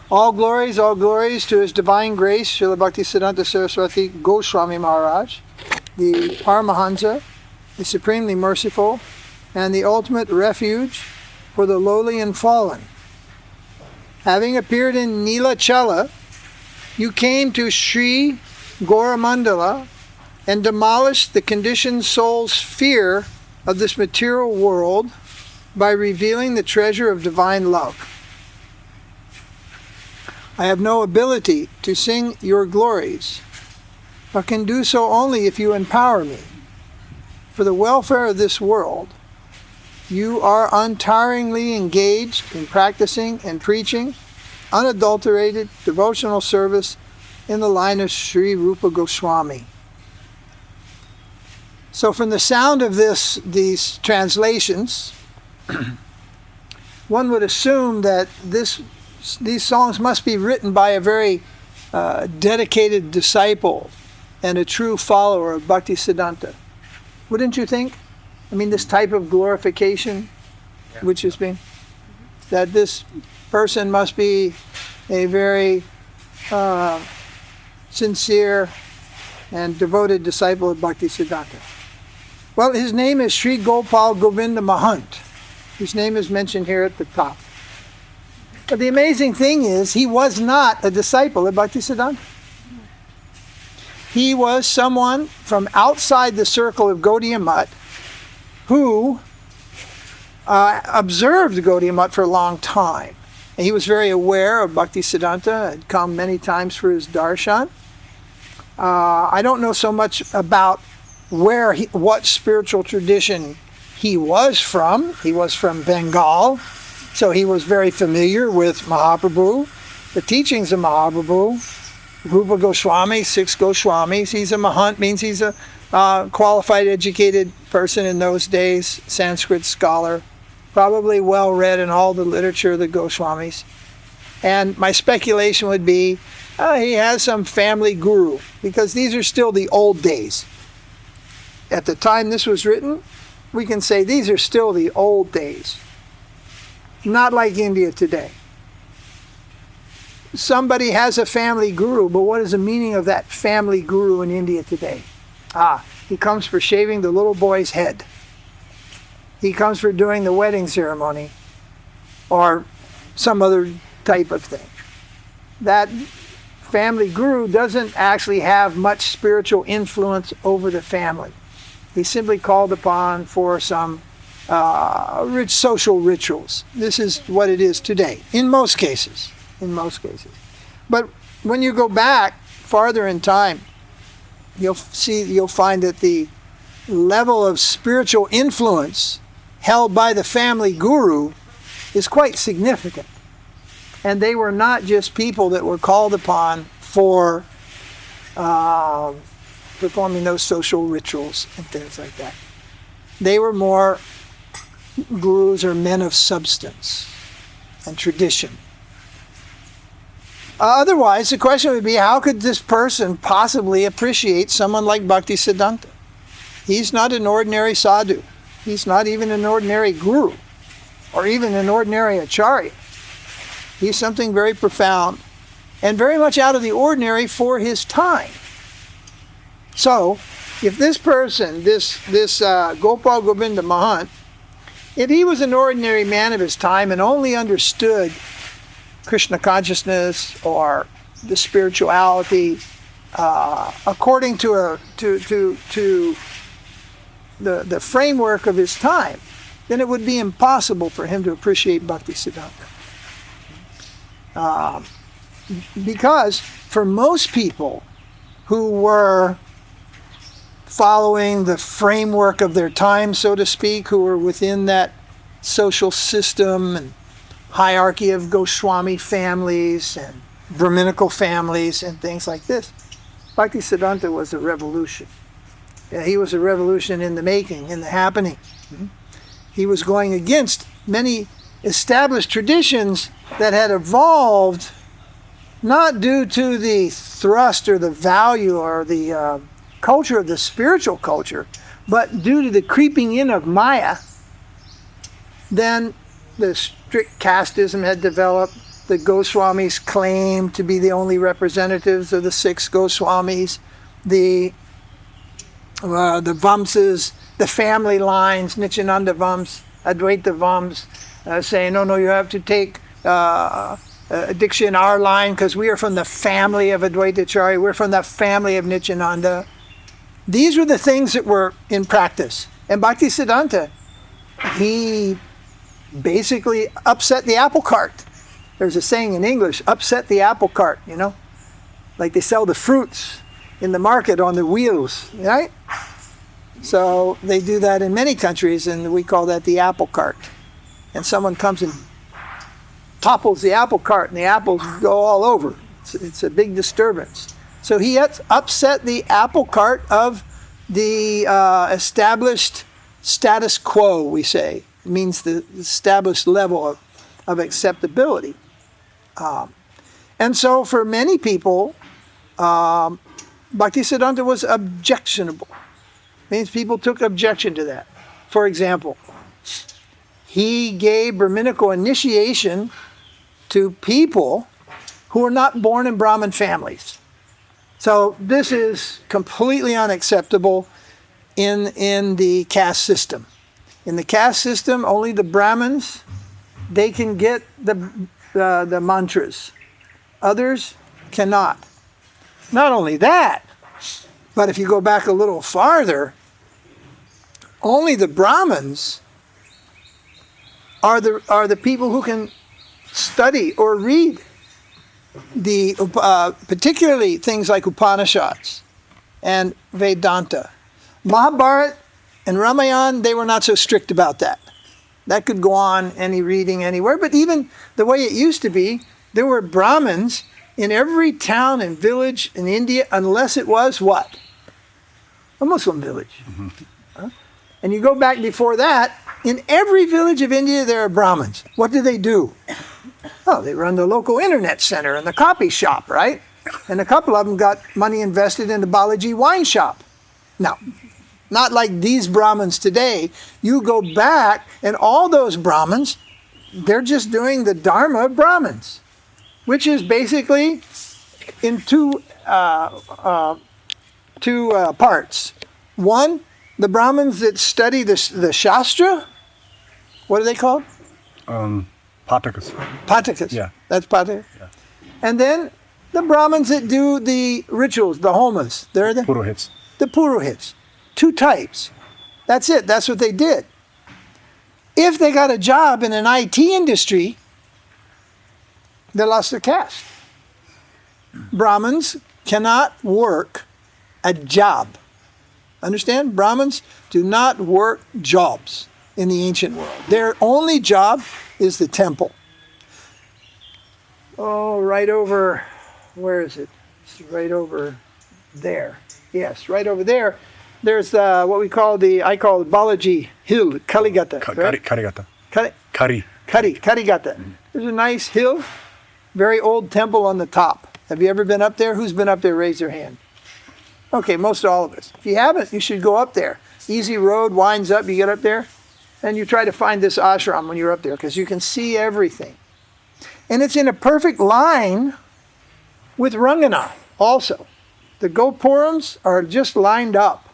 All glories to His Divine Grace, Śrīla Bhaktisiddhānta Sarasvatī Goswami Maharaj, the paramahaṁsa, the supremely merciful, and the ultimate refuge for the lowly and fallen. Having appeared in Nilachala, you came to Śrī Goramandala and demolished the conditioned soul's fear of this material world by revealing the treasure of divine love. I have no ability to sing your glories, but can do so only if you empower me. For the welfare of this world, you are untiringly engaged in practicing and preaching unadulterated devotional service in the line of Sri Rupa Goswami. So from the sound of these translations, one would assume that these songs must be written by a very dedicated disciple and a true follower of Bhaktisiddhanta. Wouldn't you think? I mean, this type of glorification, which is being, that this person must be a very sincere and devoted disciple of Bhaktisiddhanta. Well, his name is Śrī Gopāla Govinda Mahanta. His name is mentioned here at the top. But the amazing thing is, he was not a disciple of Bhaktisiddhanta. He was someone from outside the circle of Gaudiya Math who observed Gaudiya Math for a long time. And he was very aware of Bhaktisiddhanta, had come many times for his darshan. I don't know so much about what spiritual tradition he was from. He was from Bengal. So he was very familiar with Mahāprabhu, the teachings of Mahāprabhu, Rupa Goswami, 6 Goswamis. He's a Mahant, means he's a qualified, educated person in those days, Sanskrit scholar, probably well read in all the literature of the Goswamis. And my speculation would be he has some family guru, because these are still the old days. At the time this was written, we can say these are still the old days. Not like India today. Somebody has a family guru, but what is the meaning of that family guru in India today? He comes for shaving the little boy's head. He comes for doing the wedding ceremony, or some other type of thing. That family guru doesn't actually have much spiritual influence over the family. He's simply called upon for some social rituals. This is what it is today, in most cases. But when you go back farther in time, you'll find that the level of spiritual influence held by the family guru is quite significant. And they were not just people that were called upon for performing those social rituals and things like that. They were more gurus or men of substance and tradition. Otherwise, the question would be, how could this person possibly appreciate someone like Bhaktisiddhanta? He's not an ordinary sadhu. He's not even an ordinary guru, or even an ordinary acharya. He's something very profound and very much out of the ordinary for his time. So, if this person, this Gopāla Govinda Mahanta, if he was an ordinary man of his time and only understood Krishna consciousness or the spirituality according to the framework of his time, then it would be impossible for him to appreciate Bhaktisiddhanta. Because for most people who were following the framework of their time, so to speak, who were within that social system and hierarchy of Goswami families and Brahminical families and things like this, Bhaktisiddhanta was a revolution. He was a revolution in the making, in the happening. He was going against many established traditions that had evolved not due to the thrust or the value or the culture of the spiritual culture, but due to the creeping in of māyā. Then the strict casteism had developed, The Goswamis claim to be the only representatives of the 6 Goswamis. The Vamsas, the family lines, Nityananda Vams, Advaita Vams, saying, no, you have to take Diksha in our line because we are from the family of Advaitacharya, we're from the family of Nityananda. These were the things that were in practice. And Bhaktisiddhanta, he basically upset the apple cart. There's a saying in English, upset the apple cart, like they sell the fruits in the market on the wheels, right? So they do that in many countries, and we call that the apple cart. And someone comes and topples the apple cart, and the apples go all over. It's a big disturbance. So he upset the apple cart of the established status quo, we say. It means the established level of acceptability. And so for many people, Bhaktisiddhanta was objectionable. Means people took objection to that. For example, he gave Brahminical initiation to people who were not born in Brahmin families. So this is completely unacceptable in the caste system. In the caste system, only the Brahmins, they can get the mantras. Others cannot. Not only that, but if you go back a little farther, only the Brahmins are the people who can study or read the particularly things like Upanishads and Vedanta. Mahabharata and Ramayana, they were not so strict about that. That could go on any reading anywhere, but even the way it used to be, there were Brahmins in every town and village in India, unless it was what? A Muslim village. Mm-hmm. And you go back before that, in every village of India there are Brahmins. What do? Oh, they run the local internet center and the copy shop, right? And a couple of them got money invested in the Balaji wine shop. Now, not like these Brahmins today. You go back and all those Brahmins, they're just doing the Dharma of Brahmins, which is basically in two parts. One, the Brahmins that study the Shastra, what are they called? Patakas. Patakas. Yeah. That's Patakas. Yeah. And then the Brahmins that do the rituals, the homas. They're the Purohits. The Purohits. 2 types. That's it. That's what they did. If they got a job in an IT industry, they lost their caste. Brahmins cannot work a job. Understand? Brahmins do not work jobs in the ancient world. Their only job is the temple. Oh, right over, where is it? It's right over there. Yes, right over there. There's what we call I call Balaji Hill, Kaligata. Karigata. Karigata. There's a nice hill, very old temple on the top. Have you ever been up there? Who's been up there? Raise your hand. Okay, most all of us. If you haven't, you should go up there. Easy road, winds up, you get up there, and you try to find this ashram when you're up there, because you can see everything. And it's in a perfect line with Ranganath also. The Gopurams are just lined up.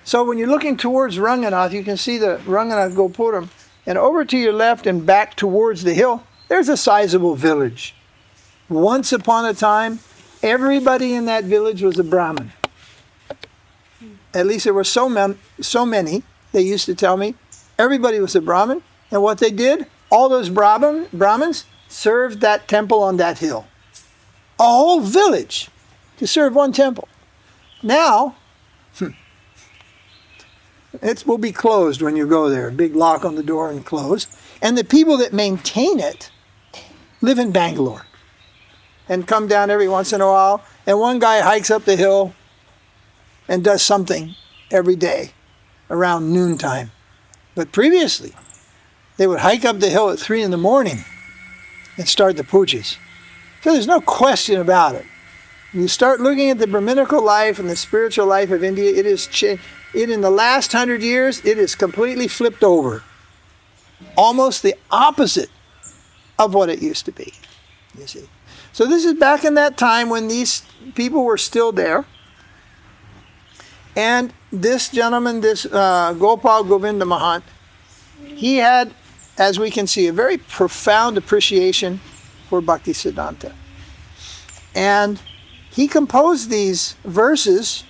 So when you're looking towards Ranganath, you can see the Ranganath Gopuram, and over to your left and back towards the hill, there's a sizable village. Once upon a time, everybody in that village was a Brahmin. At least there were so many, they used to tell me, everybody was a Brahmin, and what they did, all those Brahmins served that temple on that hill. A whole village to serve one temple. Now, it will be closed when you go there. A big lock on the door and closed. And the people that maintain it live in Bangalore and come down every once in a while. And one guy hikes up the hill and does something every day around noontime. But previously, they would hike up the hill at 3 in the morning and start the pujas. So there's no question about it. When you start looking at the Brahminical life and the spiritual life of India, it is in the last 100 years, it is completely flipped over. Almost the opposite of what it used to be, you see. So this is back in that time when these people were still there. And this gentleman, this Gopāla Govinda Mahanta, he had, as we can see, a very profound appreciation for Bhaktisiddhanta. And he composed these verses,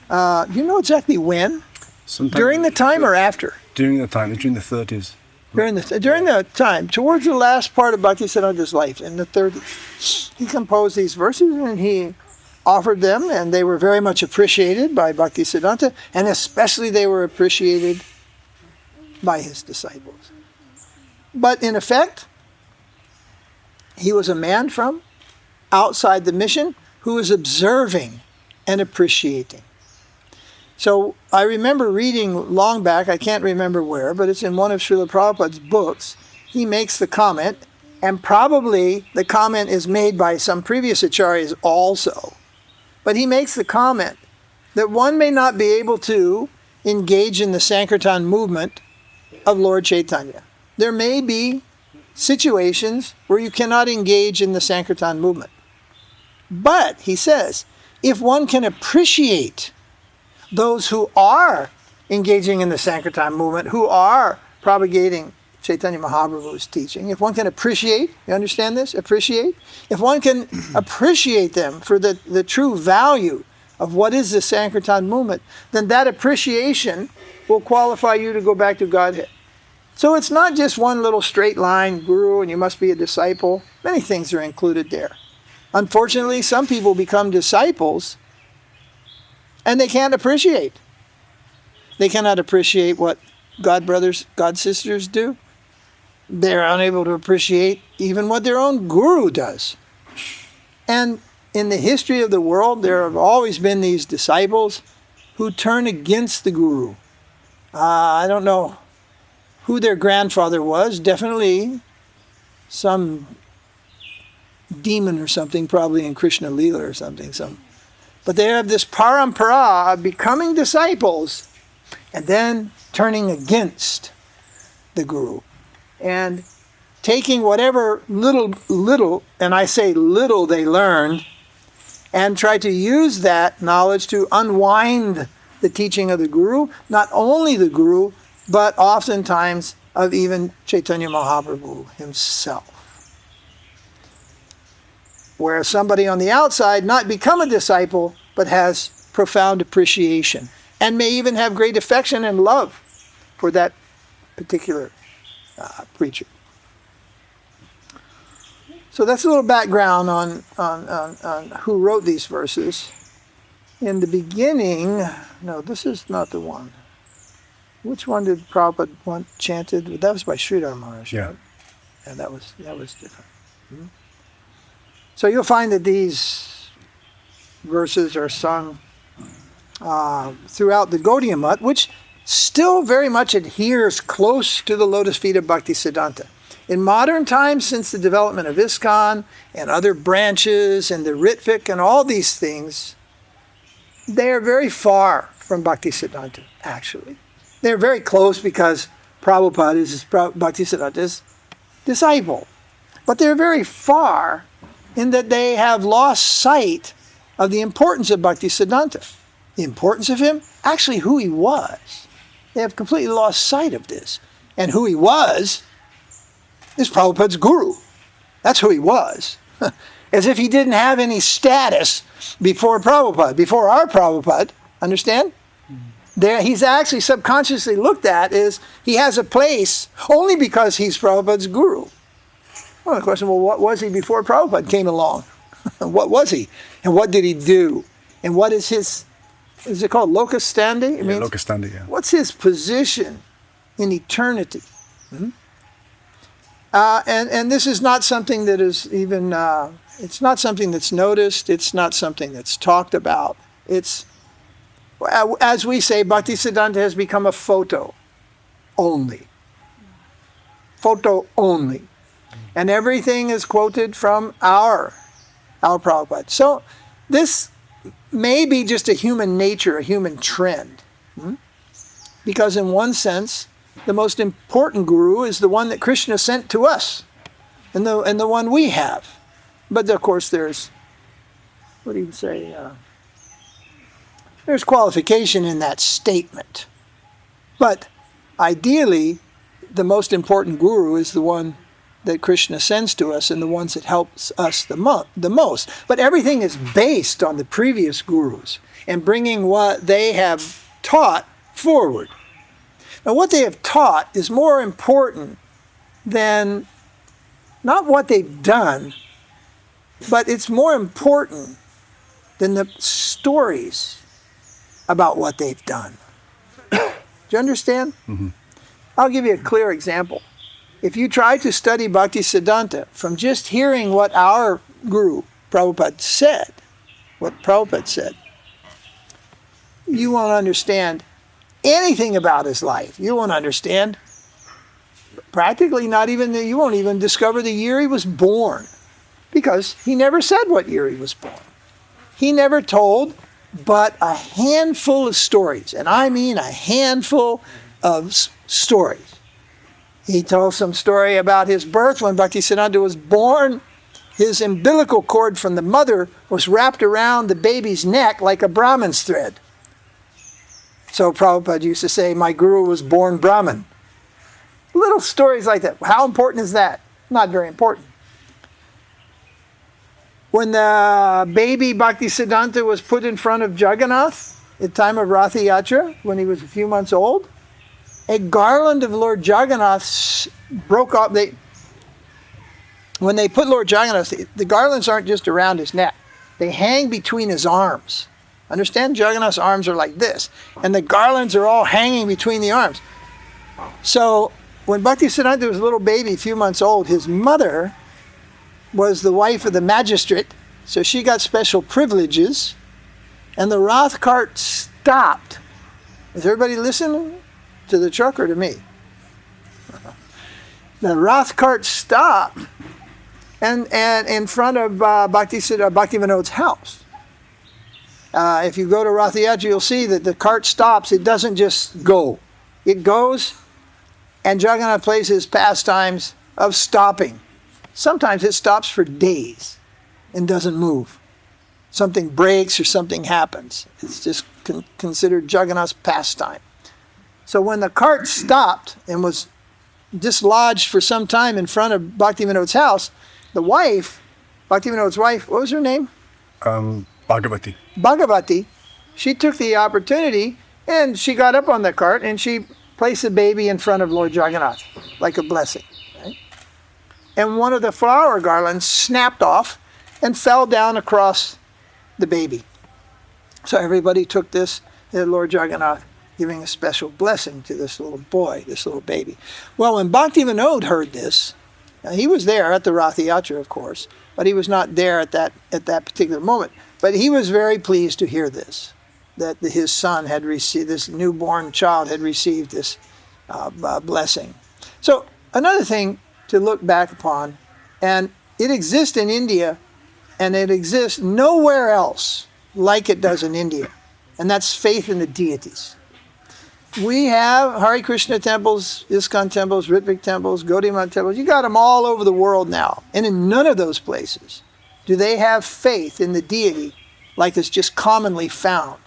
you know exactly when? Sometime During the time or after? During the time, during the 30s. During the time, towards the last part of Bhaktisiddhanta's life, in the 30s, he composed these verses and he offered them, and they were very much appreciated by Bhaktisiddhanta, and especially they were appreciated by his disciples. But in effect, he was a man from outside the mission who was observing and appreciating. So I remember reading long back, I can't remember where, but it's in one of Srila Prabhupada's books. He makes the comment, and probably the comment is made by some previous acharyas also. But he makes the comment that one may not be able to engage in the Sankirtan movement of Lord Chaitanya. There may be situations where you cannot engage in the Sankirtan movement. But, he says, if one can appreciate those who are engaging in the Sankirtan movement, who are propagating Chaitanya Mahaprabhu's teaching, if one can appreciate, you understand this? Appreciate? If one can appreciate them for the true value of what is the Sankirtan movement, then that appreciation will qualify you to go back to Godhead. So it's not just one little straight line, guru, and you must be a disciple. Many things are included there. Unfortunately, some people become disciples and they can't appreciate. They cannot appreciate what God brothers, God sisters do. They're unable to appreciate even what their own guru does. And in the history of the world, there have always been these disciples who turn against the guru. I don't know who their grandfather was. Definitely some demon or something, probably in Krishna Leela or something. But they have this parampara of becoming disciples and then turning against the guru and taking whatever little, and I say little they learned, and try to use that knowledge to unwind the teaching of the guru, not only the guru, but oftentimes of even Chaitanya Mahaprabhu himself. Whereas somebody on the outside not become a disciple, but has profound appreciation, and may even have great affection and love for that particular preacher. So that's a little background on who wrote these verses. In the beginning, no, this is not the one. Which one did Prabhupada want chanted? That was by Sridhar Maharaj. Yeah. Right? Yeah, that was different. Mm-hmm. So you'll find that these verses are sung throughout the Gaudiya Math, which still very much adheres close to the lotus feet of Bhaktisiddhanta. In modern times, since the development of ISKCON and other branches and the Ritvik and all these things, they are very far from Bhaktisiddhanta, actually. They're very close because Prabhupada is Bhaktisiddhanta's disciple. But they're very far in that they have lost sight of the importance of Bhaktisiddhanta. The importance of him, actually who he was. They have completely lost sight of this. And who he was is Prabhupada's guru. That's who he was. As if he didn't have any status before Prabhupada, before our Prabhupada. Understand? There, he's actually subconsciously looked at as he has a place only because he's Prabhupada's guru. Well, the question, well, what was he before Prabhupada came along? What was he? And what did he do? And what is his, is it called locus standi? Yeah, locus standi, yeah. What's his position in eternity? Mm-hmm. And this is not something that is even, it's not something that's noticed, it's not something that's talked about. It's, as we say, Bhaktisiddhanta has become a photo only. Photo only. And everything is quoted from our Prabhupada. So this may be just a human nature, a human trend. Because in one sense, the most important guru is the one that Krishna sent to us. and the one we have. But of course there's, what do you say, there's qualification in that statement. But ideally, the most important guru is the one that Krishna sends to us and the ones that helps us the most. But everything is based on the previous gurus and bringing what they have taught forward. Now what they have taught is more important than not what they've done, but it's more important than the stories about what they've done. Do you understand? Mm-hmm. I'll give you a clear example. If you try to study Bhaktisiddhanta from just hearing what our guru, Prabhupada, said, you won't understand anything about his life. You won't understand practically you won't even discover the year he was born, because he never said what year he was born. He never told but a handful of stories, and I mean a handful of stories. He told some story about his birth. When Bhaktisiddhanta was born, his umbilical cord from the mother was wrapped around the baby's neck like a Brahman's thread. So Prabhupada used to say, my guru was born Brahman. Little stories like that. How important is that? Not very important. When the baby Bhaktisiddhanta was put in front of Jagannāth at the time of Ratha Yatra, when he was a few months old, a garland of Lord Jagannāth broke off. When they put Lord Jagannāth, the garlands aren't just around his neck. They hang between his arms. Understand? Jagannāth's arms are like this. And the garlands are all hanging between the arms. So when Bhaktisiddhanta was a little baby, a few months old, his mother was the wife of the magistrate. So she got special privileges. And the Rath cart stopped. Is everybody listening? To the truck or to me? The Rath cart stopped and in front of Bhaktivinoda's house. If you go to Ratha Yatra, you'll see that the cart stops. It doesn't just go. It goes, and Jagannath plays his pastimes of stopping. Sometimes it stops for days and doesn't move. Something breaks or something happens. It's just considered Jagannath's pastime. So when the cart stopped and was dislodged for some time in front of Bhaktivinoda's house, the wife, Bhaktivinoda's wife, what was her name? Bhagavati. She took the opportunity and she got up on the cart and she placed the baby in front of Lord Jagannath like a blessing. Right? And one of the flower garlands snapped off and fell down across the baby. So everybody took this, Lord Jagannath giving a special blessing to this little boy, this little baby. Well, when Bhaktivinoda heard this, he was there at the Ratha Yatra, of course, but he was not there at that particular moment. But he was very pleased to hear this, that his son had received, this newborn child had received this blessing. So another thing to look back upon, and it exists in India, and it exists nowhere else like it does in India, and that's faith in the deities. We have Hare Krishna temples, ISKCON temples, Ritvik temples, Gaudiya Math temples. You got them all over the world now. And in none of those places do they have faith in the deity like is just commonly found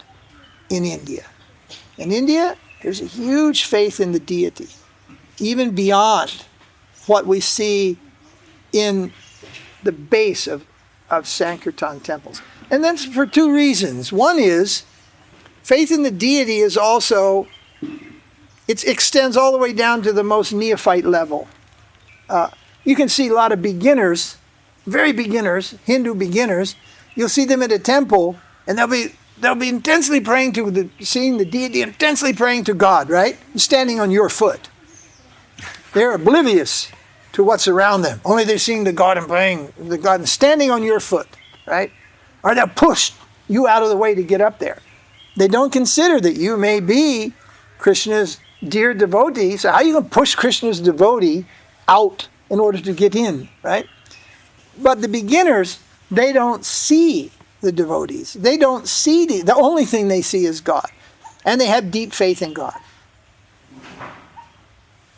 in India. In India, there's a huge faith in the deity, even beyond what we see in the base of Sankirtan temples. And that's for two reasons. One is, faith in the deity is also, it extends all the way down to the most neophyte level. You can see a lot of beginners, very beginners, Hindu beginners. You'll see them at a temple, and they'll be intensely praying seeing the deity, intensely praying to God, right? Standing on your foot. They're oblivious to what's around them. Only they're seeing the God and praying the God and standing on your foot, right? Or they'll push you out of the way to get up there. They don't consider that you may be Krishna's dear devotee. So how are you going to push Krishna's devotee out in order to get in, right? But the beginners, they don't see the devotees. They don't see the only thing they see is God. And they have deep faith in God.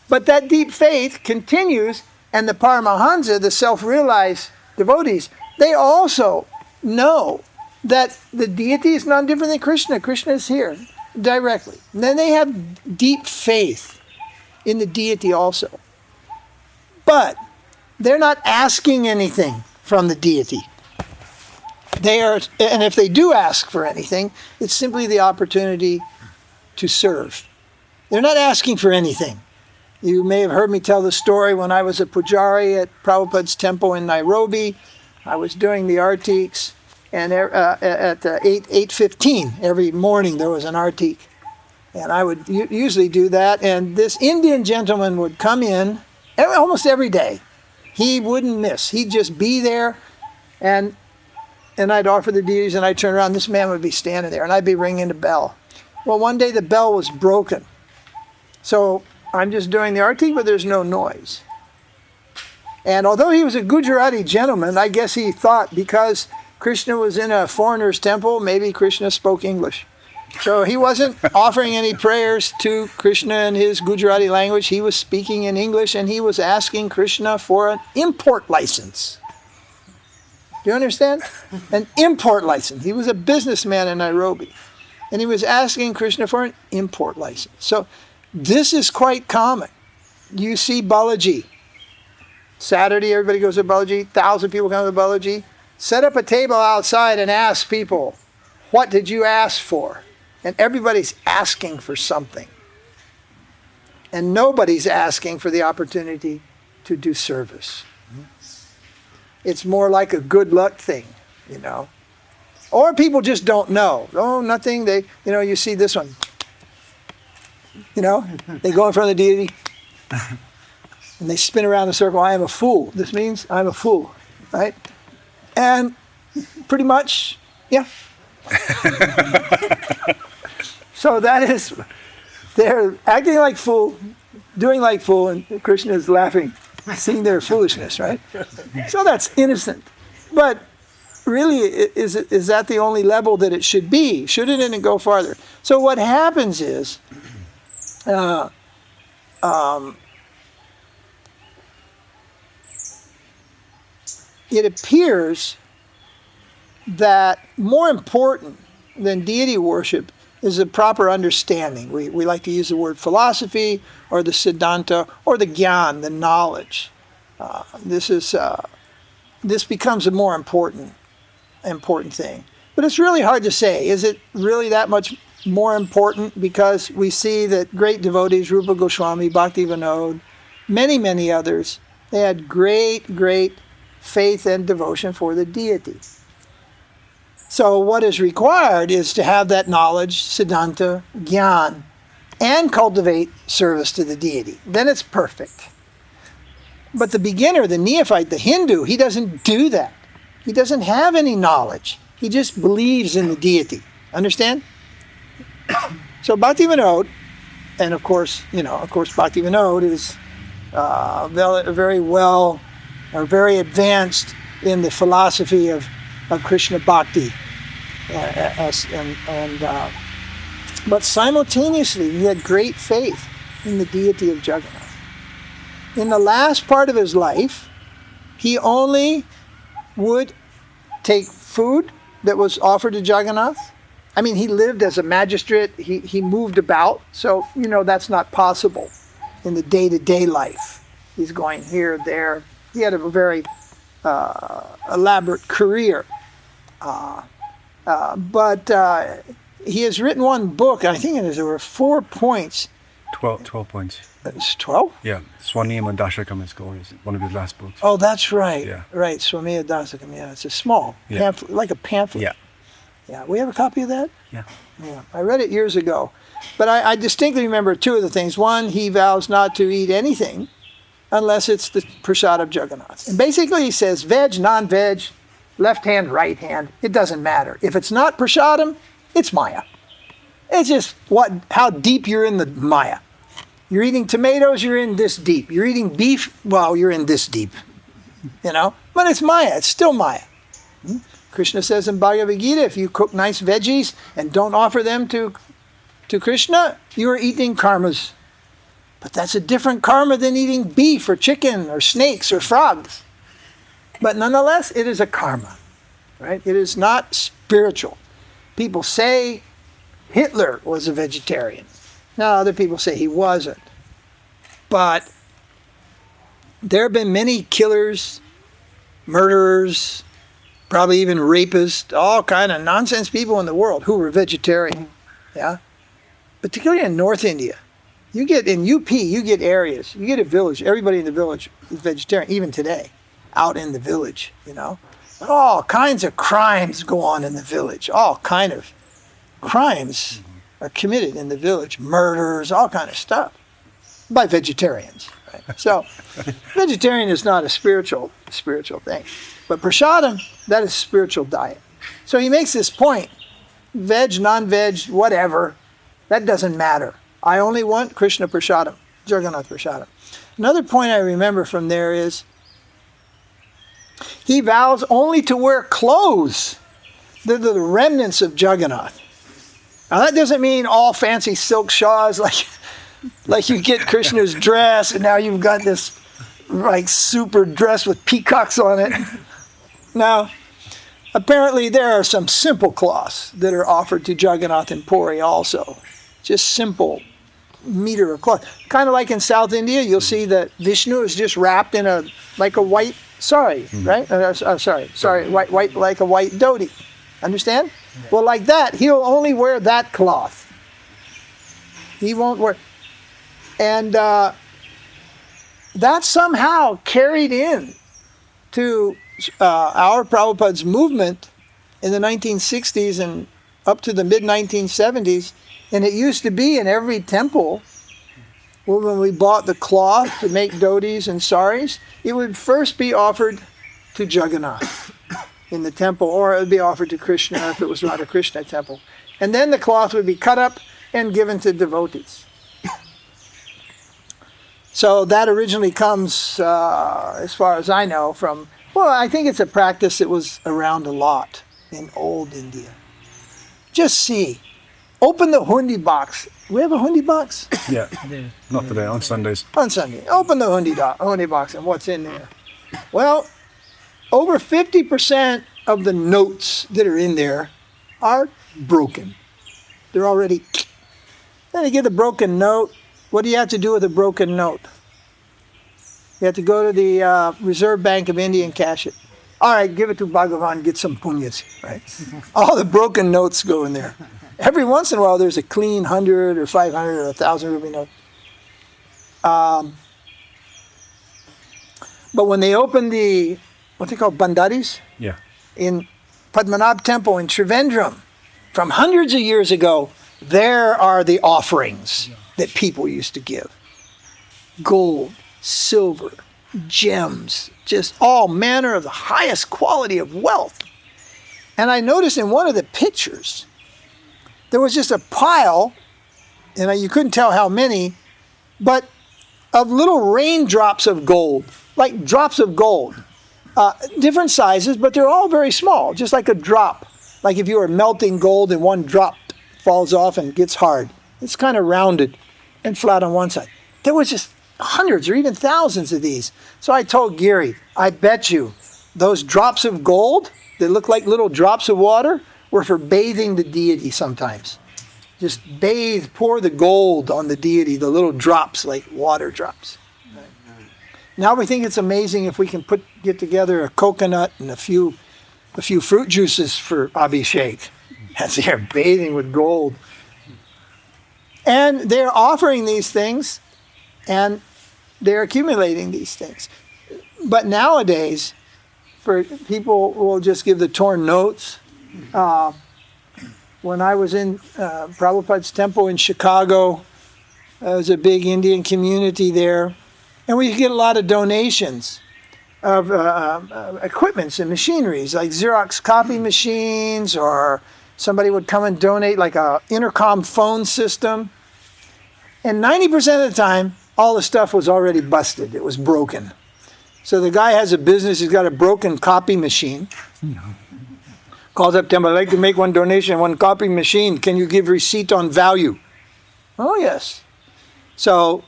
But that deep faith continues And the paramahaṁsa, the self-realized devotees, they also know that the deity is none different than Krishna. Krishna is here directly. And then they have deep faith in the deity also. But they're not asking anything from the deity. They are, and if they do ask for anything, it's simply the opportunity to serve. They're not asking for anything. You may have heard me tell the story when I was a pujari at Prabhupada's temple in Nairobi. I was doing the artiks, and at 8:15 every morning there was an artik. And I would usually do that, and this Indian gentleman would come in almost every day. He wouldn't miss. He'd just be there, and I'd offer the deities, and I'd turn around. This man would be standing there, and I'd be ringing the bell. Well, one day the bell was broken. So I'm just doing the arti, but there's no noise. And although he was a Gujarati gentleman, I guess he thought because Krishna was in a foreigner's temple, maybe Krishna spoke English. So he wasn't offering any prayers to Krishna in his Gujarati language. He was speaking in English, and he was asking Krishna for an import license. Do you understand? An import license. He was a businessman in Nairobi, and he was asking Krishna for an import license. So this is quite common. You see Balaji. Saturday, everybody goes to Balaji. 1,000 people come to Balaji. Set up a table outside and ask people, what did you ask for? And everybody's asking for something. And nobody's asking for the opportunity to do service. It's more like a good luck thing, you know. Or people just don't know. Oh, nothing. You see this one. You know, they go in front of the deity and they spin around in a circle. I am a fool. This means I'm a fool, right? And pretty much, yeah. So that is, they're acting like fool, doing like fool, and Krishna is laughing, seeing their foolishness, right? So that's innocent. But really, is that the only level that it should be? Should it even go farther? So what happens is, it appears that more important than deity worship is a proper understanding. We like to use the word philosophy or the siddhanta or the gyan, the knowledge. This becomes a more important thing. But it's really hard to say. Is it really that much more important? Because we see that great devotees, Rupa Goswami, Bhakti Vinod, many, many others, they had great, great faith and devotion for the deity. So what is required is to have that knowledge, siddhanta, gyan, and cultivate service to the deity. Then it's perfect. But the beginner, the neophyte, the Hindu, he doesn't do that. He doesn't have any knowledge. He just believes in the deity. Understand? So Bhakti Vinod, and of course Bhakti Vinod is very well or very advanced in the philosophy of kṛṣṇa-bhakti, but simultaneously he had great faith in the deity of Jagannātha. In the last part of his life, he only would take food that was offered to Jagannātha. I mean, he lived as a magistrate. He moved about, so that's not possible in the day-to-day life. He's going here, there. He had a very elaborate career. But he has written one book, I think there were 4 points. 12 points. It's 12? Yeah. Swanima Dashakam is called. It's one of his last books. Oh, that's right. Yeah. Right, Swami Dashakam. Yeah, it's a small pamphlet, like a pamphlet. Yeah. Yeah, we have a copy of that? Yeah. Yeah, I read it years ago. But I distinctly remember 2 of the things. One, he vows not to eat anything unless it's the prasad of Jagannātha. And basically he says veg, non-veg, left hand, right hand, it doesn't matter. If it's not prasadam, it's māyā. It's just how deep you're in the māyā. You're eating tomatoes, you're in this deep. You're eating beef, well, you're in this deep. But it's māyā, it's still māyā. Krishna says in Bhagavad Gita, if you cook nice veggies and don't offer them to Krishna, you are eating karma's But that's a different karma than eating beef or chicken or snakes or frogs. But nonetheless, it is a karma, right? It is not spiritual. People say Hitler was a vegetarian. Now, other people say he wasn't. But there have been many killers, murderers, probably even rapists, all kind of nonsense people in the world who were vegetarian. Yeah? Particularly in North India. You get in UP, you get areas, you get a village, everybody in the village is vegetarian, even today, out in the village, you know. But all kinds of crimes go on in the village. All kind of crimes are committed in the village. Murders, all kind of stuff by vegetarians. Right? So vegetarian is not a spiritual thing. But prasadam, that is spiritual diet. So he makes this point, veg, non-veg, whatever, that doesn't matter. I only want Krishna prasadam, Jagannātha prasadam. Another point I remember from there is he vows only to wear clothes that are the remnants of Jagannath. Now that doesn't mean all fancy silk shawls like you get Krishna's dress and now you've got this like super dress with peacocks on it. Now, apparently there are some simple cloths that are offered to Jagannath and Puri also. Just simple meter of cloth. Kind of like in South India, you'll see that Viṣṇu is just wrapped in a white sari, right? White like a white dhoti. Understand? Yeah. Well, like that, he'll only wear that cloth. He won't wear. And that's somehow carried in to our Prabhupada's movement in the 1960s and up to the mid-1970s. And it used to be in every temple, when we bought the cloth to make dhotis and saris, it would first be offered to Jagannath in the temple, or it would be offered to Krishna if it was Radha Krishna temple. And then the cloth would be cut up and given to devotees. So that originally comes, as far as I know, from, well, I think it's a practice that was around a lot in old India. Just see. Open the hundi box. We have a hundi box? Yeah. Not today, on Sundays. On Sunday. Open the hundi box and what's in there? Well, over 50% of the notes that are in there are broken. They're already... Then you get a broken note. What do you have to do with a broken note? You have to go to the Reserve Bank of India and cash it. All right, give it to Bhagavan, get some punyas, right? All the broken notes go in there. Every once in a while, there's a clean 100 or 500 or 1,000 rupee note. But when they open the, what they call bandaris? Yeah. In Padmanabh Temple in Trivandrum, from hundreds of years ago, there are the offerings that people used to give. Gold, silver, gems, just all manner of the highest quality of wealth. And I noticed in one of the pictures, there was just a pile, and you couldn't tell how many, but of little raindrops of gold, like drops of gold. Different sizes, but they're all very small, just like a drop. Like if you were melting gold and one drop falls off and gets hard. It's kind of rounded and flat on one side. There was just hundreds or even thousands of these. So I told Giri, I bet you those drops of gold that look like little drops of water were for bathing the deity sometimes. Just bathe, pour the gold on the deity, the little drops like water drops. Now we think it's amazing if we can get together a coconut and a few fruit juices for Abhishek. As they're bathing with gold. And they're offering these things and they're accumulating these things. But nowadays, people will just give the torn notes. When I was in Prabhupada's temple in Chicago, there was a big Indian community there. And we get a lot of donations of equipments and machineries, like Xerox copy machines, or somebody would come and donate like a intercom phone system. And 90% of the time, all the stuff was already busted. It was broken. So the guy has a business, he's got a broken copy machine. Calls up temple, I'd like to make one donation, one copy machine. Can you give receipt on value? Oh, yes. So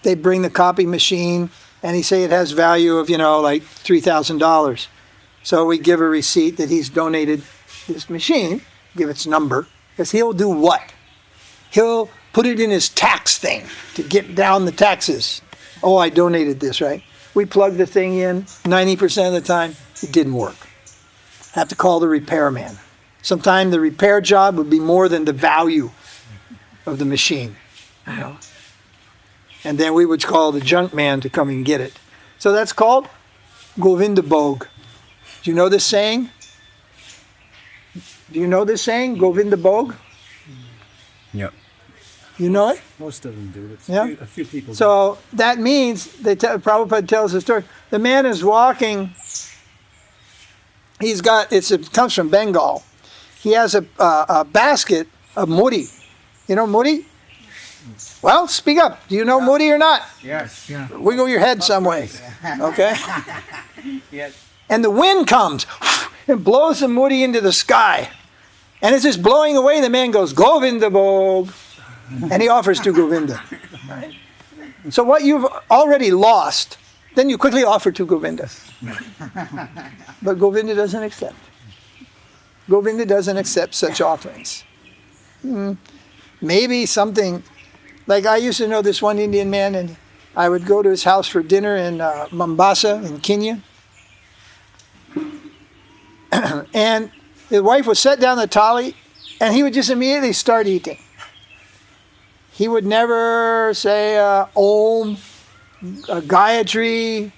they bring the copy machine, and he say it has value of, like $3,000. So we give a receipt that he's donated this machine, give its number, because he'll do what? He'll put it in his tax thing to get down the taxes. Oh, I donated this, right? We plug the thing in, 90% of the time, it didn't work. Have to call the repairman. Sometimes the repair job would be more than the value of the machine. And then we would call the junk man to come and get it. So that's called Govinda-bhoga. Do you know this saying? Govinda-bhoga? Yeah. You know it? Most of them do. It's Yeah. a few people. So that means, Prabhupada tells the story, the man is walking, it comes from Bengal. He has a basket of muri. You know muri? Well, speak up. Do you know muri or not? Yes. Yeah. Wiggle your head some way. Okay? Yes. And the wind comes and blows the muri into the sky. And it's just blowing away. The man goes, Govinda-bhoga. And he offers to Govinda. So what you've already lost, then you quickly offer to Govinda. But Govinda doesn't accept. Govinda doesn't accept such offerings. Maybe something, like I used to know this one Indian man, and I would go to his house for dinner in Mombasa in Kenya. And his wife would set down the thali, and he would just immediately start eating. He would never say Om, Gayatri,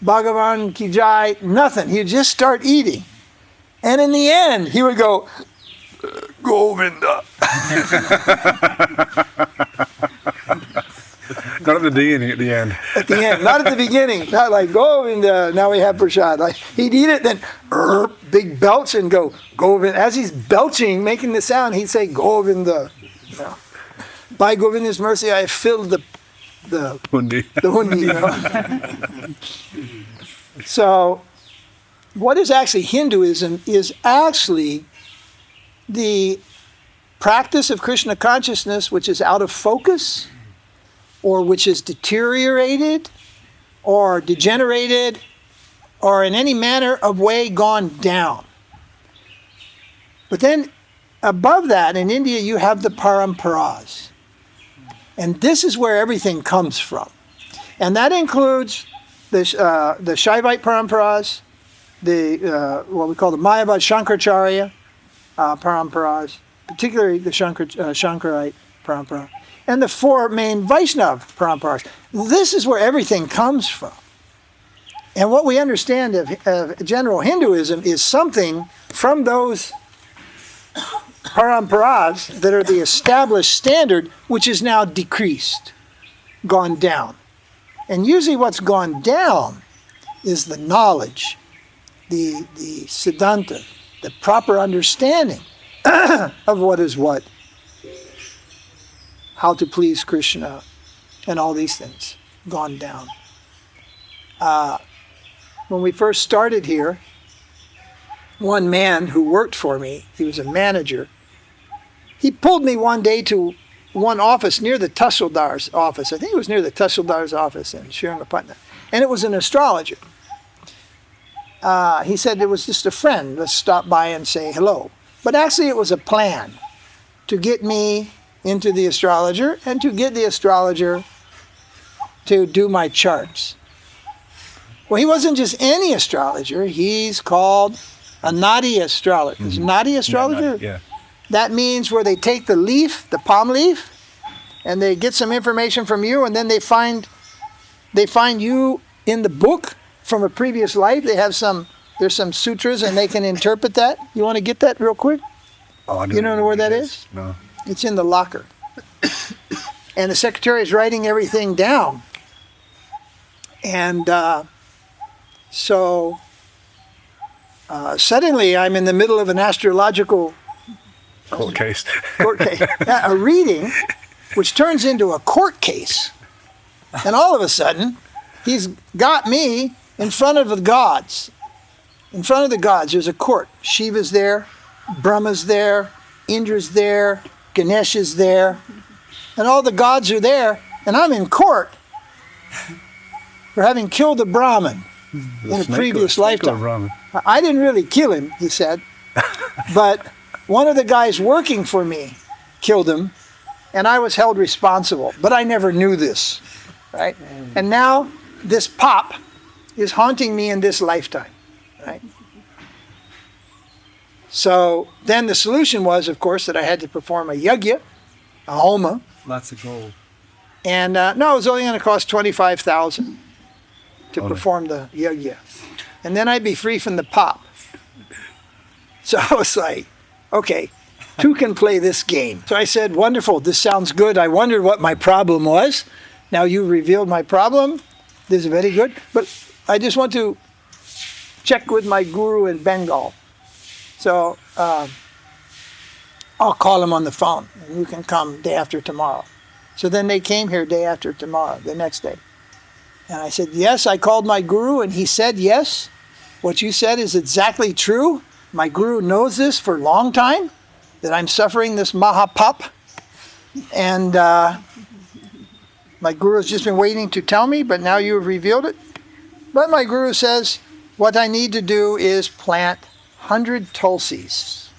Bhagavan Ki Jai, nothing. He would just start eating. And in the end, he would go, Govinda. Not at the beginning, at the end. At the end, not at the beginning. Not like Govinda, now we have prasad. Like, he'd eat it, then big belch and go, Govinda. As he's belching, making the sound, he'd say, Govinda. Yeah. By Govinda's mercy, I have filled the Hundi. So, what is actually Hinduism is actually the practice of Krishna consciousness which is out of focus, or which is deteriorated, or degenerated, or in any manner of way gone down. But then, above that, in India, you have the paramparas. And this is where everything comes from. And that includes the Shaivite paramparas, what we call the Mayavad Shankaracharya paramparas, particularly the Shankarite parampara, and the four main Vaiṣṇava paramparas. This is where everything comes from. And what we understand of general Hinduism is something from those paramparas that are the established standard, which is now decreased, gone down. And usually what's gone down is the knowledge, the siddhanta, the proper understanding of what is what, how to please Krishna, and all these things, gone down. When we first started here, one man who worked for me, he was a manager, he pulled me one day to one office near the Tahsildar's office. I think it was near the Tahsildar's office in Srīrangapatna. And it was an astrologer. He said it was just a friend. Let's stop by and say hello. But actually it was a plan to get me into the astrologer and to get the astrologer to do my charts. Well, he wasn't just any astrologer. He's called a Nadi astrologer. Is Nadi astrologer? Yeah. That means where they take the leaf, the palm leaf, and they get some information from you, and then they find you in the book from a previous life. There's some sutras, and they can interpret that. You want to get that real quick? Oh, You don't know where that is? No. It's in the locker. And the secretary is writing everything down. And suddenly I'm in the middle of an astrological Court case. a reading, which turns into a court case. And all of a sudden, he's got me in front of the gods. In front of the gods, there's a court. Shiva's there, Brahma's there, Indra's there, Ganesha's there, and all the gods are there, and I'm in court, for having killed a Brahmin in a previous lifetime. I didn't really kill him, he said, but one of the guys working for me killed him, and I was held responsible. But I never knew this, right? And now this pop is haunting me in this lifetime, right? So then the solution was, of course, that I had to perform a yajna, a homa. Lots of gold. And no, it was only going to cost $25,000 to perform the yajna. And then I'd be free from the pop. So I was like, okay, two can play this game. So I said, wonderful, this sounds good. I wondered what my problem was. Now you revealed my problem. This is very good. But I just want to check with my guru in Bengal. So I'll call him on the phone, and you can come day after tomorrow. So then they came here day after tomorrow, the next day. And I said, yes, I called my guru, and he said, yes, what you said is exactly true. My guru knows this for a long time, that I'm suffering this mahapap. And my guru has just been waiting to tell me, but now you have revealed it. But my guru says, what I need to do is plant 100 tulasīs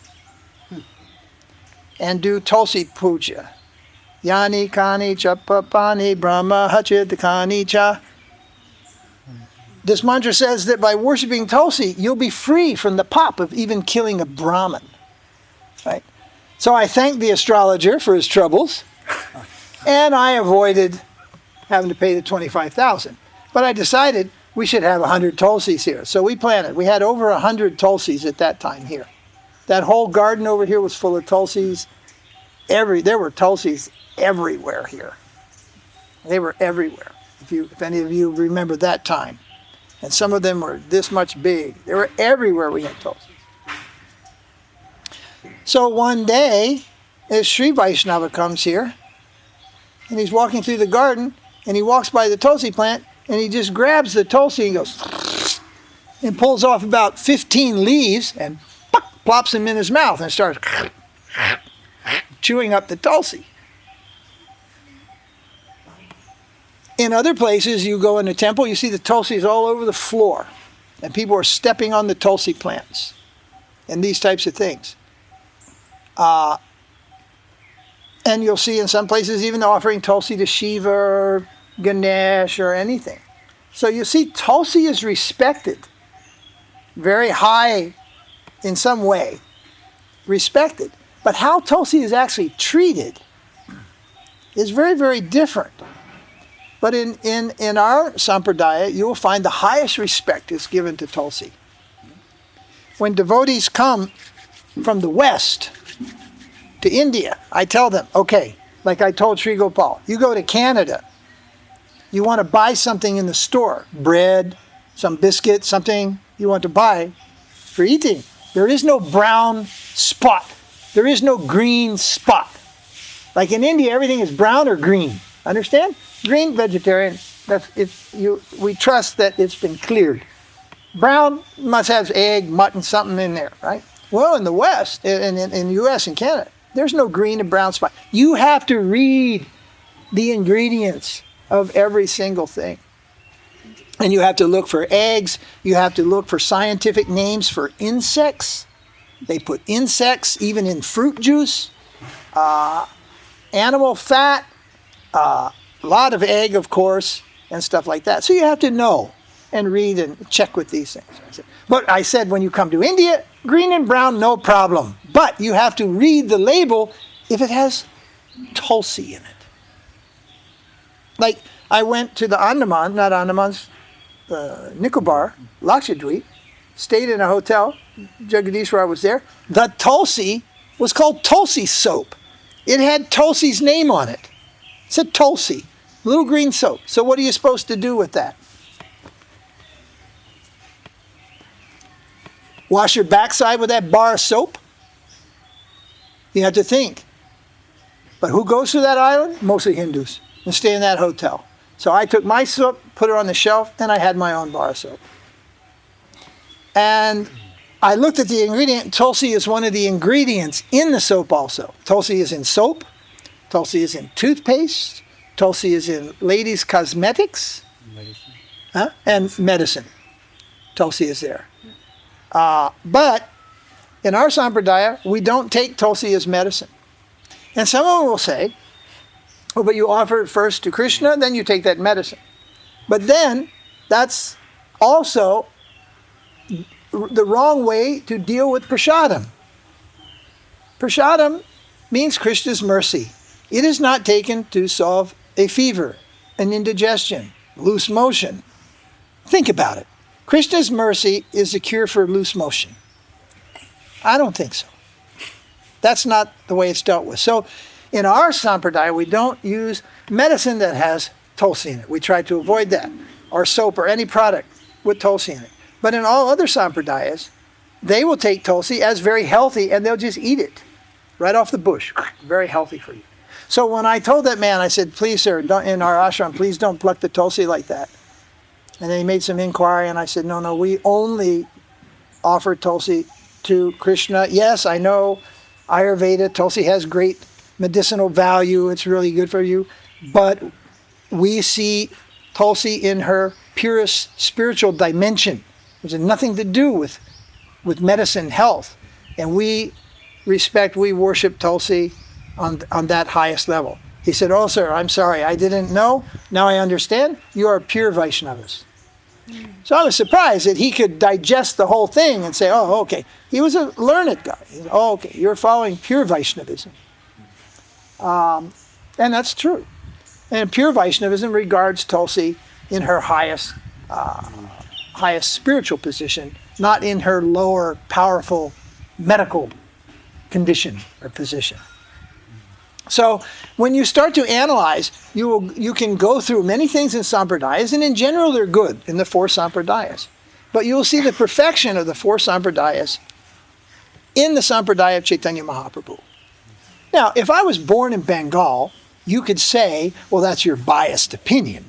and do tulasi puja. Yani kani chapapani brahma hachit kani cha. This mantra says that by worshiping tulasi, you'll be free from the pop of even killing a Brahmin. Right? So I thanked the astrologer for his troubles, and I avoided having to pay the $25,000. But I decided we should have 100 tulasīs here. So we planted. We had over 100 tulasīs at that time here. That whole garden over here was full of tulasīs. There were tulasīs everywhere here. They were everywhere, if any of you remember that time. And some of them were this much big. They were everywhere we had tulasīs. So one day, as Sri Vaiṣṇava comes here, and he's walking through the garden, and he walks by the tulasī plant, and he just grabs the tulasī and goes, and pulls off about 15 leaves, and plops them in his mouth, and starts chewing up the tulasī. In other places, you go in a temple, you see the tulasīs all over the floor, and people are stepping on the tulasī plants, and these types of things. And you'll see in some places even offering tulasī to Shiva or Ganesh or anything. So you see tulasī is respected, very high in some way, respected. But how tulasī is actually treated is very, very different. But in our sampradāya, you will find the highest respect is given to tulasī. When devotees come from the West to India, I tell them, okay, like I told Śrī Gopāla, you go to Canada, you want to buy something in the store, bread, some biscuit, something you want to buy for eating. There is no brown spot. There is no green spot. Like in India, everything is brown or green. Understand? Green, vegetarian. We trust that it's been cleared. Brown must have egg, mutton, something in there, right? Well, in the West, in the U.S. and Canada, there's no green and brown spot. You have to read the ingredients of every single thing. And you have to look for eggs. You have to look for scientific names for insects. They put insects even in fruit juice. Animal fat. A lot of egg, of course, and stuff like that. So you have to know and read and check with these things. But I said when you come to India, green and brown, no problem. But you have to read the label if it has tulasī in it. Like I went to the Andaman, not Andamans, Nicobar, Lakshadweep, stayed in a hotel, Jagadishwara was there. The tulasī was called tulasī soap. It had tulasī's name on it. It said tulasī, little green soap. So what are you supposed to do with that? Wash your backside with that bar of soap? You have to think. But who goes to that island? Mostly Hindus. And stay in that hotel. So I took my soap, put it on the shelf, and I had my own bar of soap. And I looked at the ingredient. Tulasī is one of the ingredients in the soap also. Tulasī is in soap. Tulasī is in toothpaste. Tulsi is in ladies' cosmetics and medicine. Tulsi is there. But in our sampradaya, we don't take Tulsi as medicine. And someone will say, oh, but you offer it first to Krishna, then you take that medicine. But then, that's also the wrong way to deal with prasādam. Prasādam means Krishna's mercy. It is not taken to solve a fever, an indigestion, loose motion. Think about it. Krishna's mercy is a cure for loose motion. I don't think so. That's not the way it's dealt with. So in our sampradaya, we don't use medicine that has Tulsi in it. We try to avoid that. Or soap or any product with Tulsi in it. But in all other sampradayas, they will take Tulsi as very healthy and they'll just eat it right off the bush. Very healthy for you. So when I told that man, I said, please sir, in our ashram, please don't pluck the Tulsi like that. And then he made some inquiry and I said, no, we only offer Tulsi to Krishna. Yes, I know Ayurveda, Tulsi has great medicinal value. It's really good for you. But we see Tulsi in her purest spiritual dimension, which has nothing to do with medicine, health. And we worship Tulsi on that highest level. He said, oh sir, I'm sorry, I didn't know. Now I understand. You are pure Vaiṣṇavas. So I was surprised that he could digest the whole thing and say, oh, okay. He was a learned guy. He said, oh, okay, you're following pure Vaishnavism. And that's true. And pure Vaishnavism regards Tulsi in her highest spiritual position, not in her lower, powerful medical condition or position. So when you start to analyze, you can go through many things in sampradayas, and in general they're good in the four sampradayas. But you will see the perfection of the four sampradayas in the sampradaya of Chaitanya Mahaprabhu. Now, if I was born in Bengal, you could say, well, that's your biased opinion.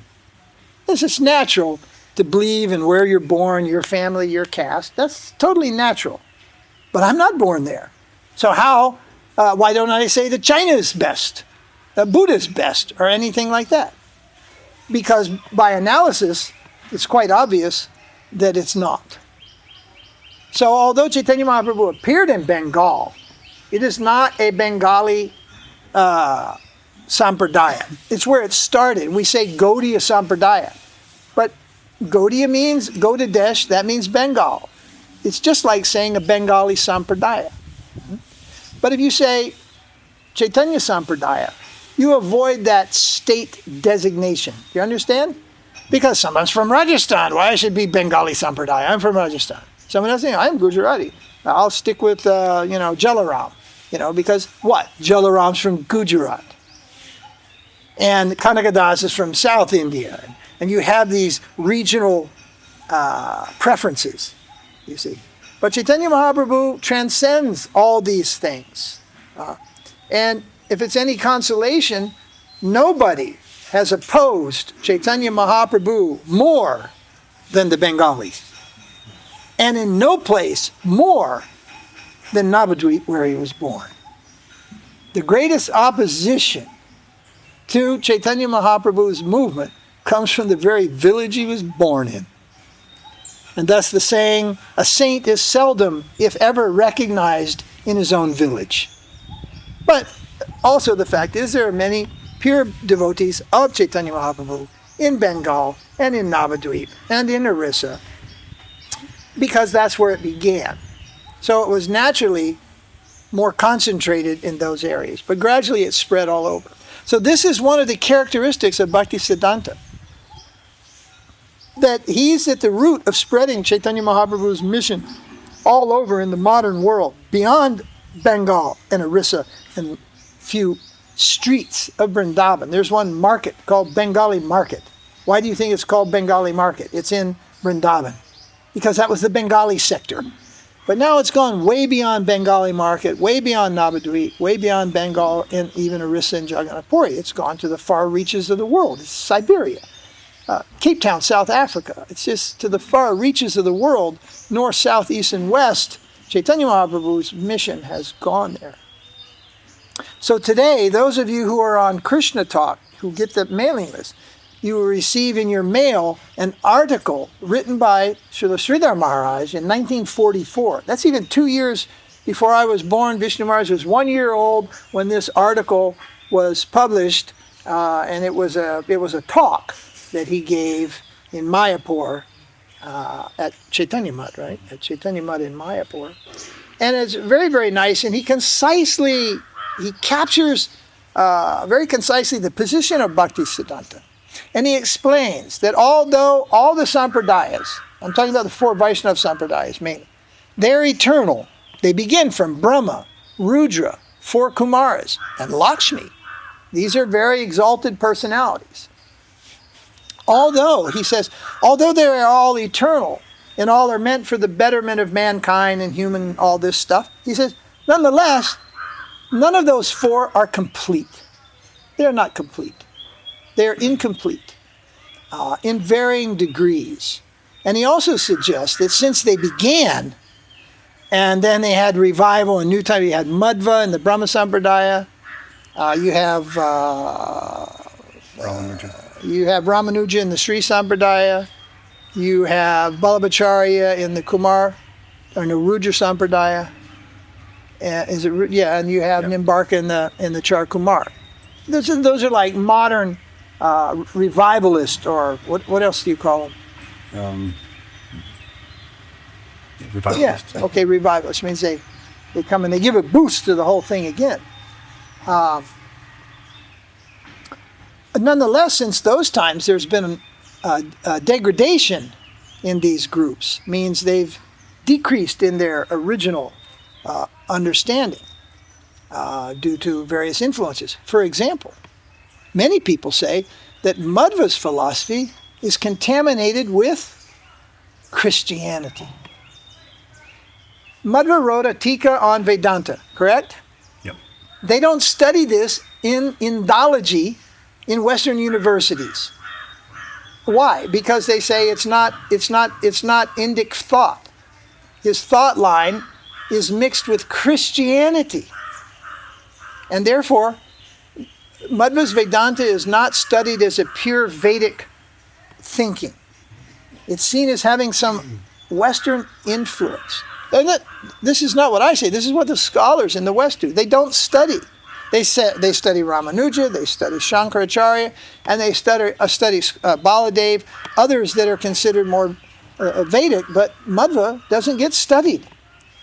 It's natural to believe in where you're born, your family, your caste. That's totally natural. But I'm not born there. So why don't I say that China is best, that Buddha is best, or anything like that? Because by analysis, it's quite obvious that it's not. So although Chaitanya Mahaprabhu appeared in Bengal, it is not a Bengali sampradaya. It's where it started. We say Gaudiya sampradaya. But Gaudiya means Gaudadesh, that means Bengal. It's just like saying a Bengali sampradaya. But if you say Chaitanya sampradaya, you avoid that state designation. Do you understand? Because someone's from Rajasthan. Why I should be Bengali sampradaya? I'm from Rajasthan. Someone else saying, I'm Gujarati. I'll stick with, Jalaram. Because what? Jalaram's from Gujarat. And Kanakadas is from South India. And you have these regional preferences, you see. But Chaitanya Mahaprabhu transcends all these things. And if it's any consolation, nobody has opposed Chaitanya Mahaprabhu more than the Bengalis. And in no place more than Navadvip, where he was born. The greatest opposition to Chaitanya Mahaprabhu's movement comes from the very village he was born in. And thus the saying, a saint is seldom, if ever, recognized in his own village. But also the fact is there are many pure devotees of Chaitanya Mahaprabhu in Bengal and in Navadvip and in Orissa, because that's where it began. So it was naturally more concentrated in those areas, but gradually it spread all over. So this is one of the characteristics of Bhaktisiddhanta, that he's at the root of spreading Chaitanya Mahaprabhu's mission all over in the modern world, beyond Bengal and Orissa and few streets of Vrindavan. There's one market called Bengali Market. Why do you think it's called Bengali Market? It's in Vrindavan, because that was the Bengali sector. But now it's gone way beyond Bengali Market, way beyond Navadvip, way beyond Bengal, and even Orissa and Jagannātha Temple. It's gone to the far reaches of the world. It's Siberia. Cape Town, South Africa. It's just to the far reaches of the world, north, south, east, and west. Chaitanya Mahaprabhu's mission has gone there. So today, those of you who are on Krishna talk, who get the mailing list, you will receive in your mail an article written by Srila Sridhar Maharaj in 1944. That's even 2 years before I was born. Viṣṇu Maharaj was 1 year old when this article was published, and it was a talk that he gave in Mayapur at Chaitanya Mat, right? At Chaitanya Mat in Mayapur. And it's very, very nice, and he captures very concisely the position of Bhaktisiddhanta. And he explains that although all the sampradāyas, I'm talking about the 4 Vaiṣṇava sampradāyas mainly, they're eternal. They begin from Brahma, Rudra, 4 Kumaras, and Lakshmi. These are very exalted personalities. Although, he says, although they are all eternal and all are meant for the betterment of mankind and human, all this stuff, he says, nonetheless, none of those 4 are complete. They're not complete. They're incomplete in varying degrees. And he also suggests that since they began, and then they had revival in new time, you had Madhva and the Brahma Sampradaya, you have Ramanuja in the Sri Sampradaya, you have Vallabhacharya in the Kumar, or the Rudra Sampradaya, and you have Nimbarka in the Char Kumar. Those are like modern revivalist, or what else do you call them? Revivalist. Yeah, okay, revivalist means they come and they give a boost to the whole thing again. Nonetheless, since those times, there's been a degradation in these groups, means they've decreased in their original understanding due to various influences. For example, many people say that Madhva's philosophy is contaminated with Christianity. Madhva wrote a Tika on Vedanta, correct? Yep. They don't study this in Indology in Western universities. Why? Because they say it's not Indic thought. His thought line is mixed with Christianity. And therefore, Madhva's Vedanta is not studied as a pure Vedic thinking. It's seen as having some Western influence. This is not what I say. This is what the scholars in the West do. They don't study. They study Ramanuja, they study Shankaracharya, and they study Baladev, others that are considered more Vedic, but Madhva doesn't get studied.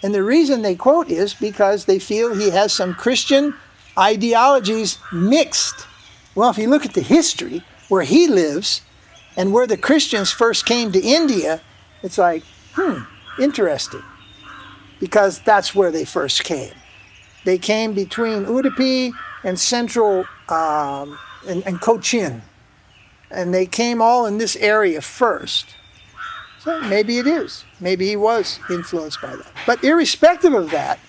And the reason they quote is because they feel he has some Christian ideologies mixed. Well, if you look at the history where he lives and where the Christians first came to India, it's like, interesting. Because that's where they first came. They came between Udupi and central and Cochin. And they came all in this area first. So maybe it is. Maybe he was influenced by that. But irrespective of that,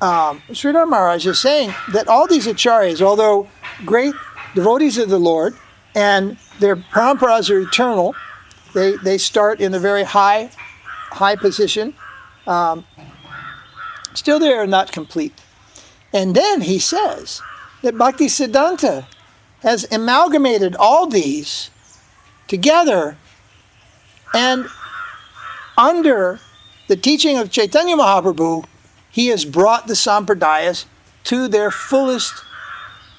Sridhar Maharaj is saying that all these acharyas, although great devotees of the Lord, and their paramparas are eternal, they start in a very high position, still they are not complete. And then he says that Bhaktisiddhanta has amalgamated all these together, and under the teaching of Chaitanya Mahaprabhu, he has brought the sampradayas to their fullest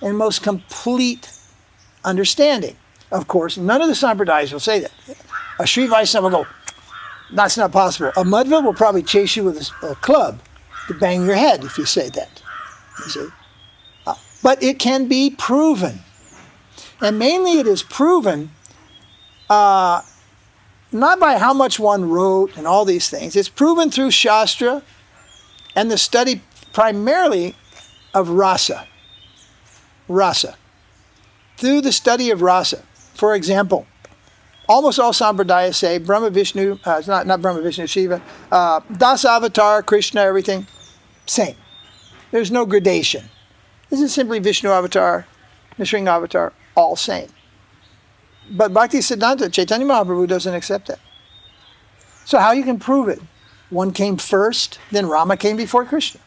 and most complete understanding. Of course, none of the sampradayas will say that. A Sri Vaiṣṇava will go, that's not possible. A Madhva will probably chase you with a club to bang your head if you say that. You see? But it can be proven. And mainly it is proven not by how much one wrote and all these things. It's proven through Shastra and the study primarily of rasa. Rasa. Through the study of rasa. For example, almost all sampradayas say Brahma Viṣṇu, not Brahma Viṣṇu, Shiva, Dasa Avatar, Krishna, everything, same. There's no gradation. This is simply Viṣṇu-avatar, Narasiṅgha-avatar, all same. But Bhaktisiddhanta, Chaitanya Mahaprabhu doesn't accept that. So how you can prove it? One came first, then Rama came before Krishna.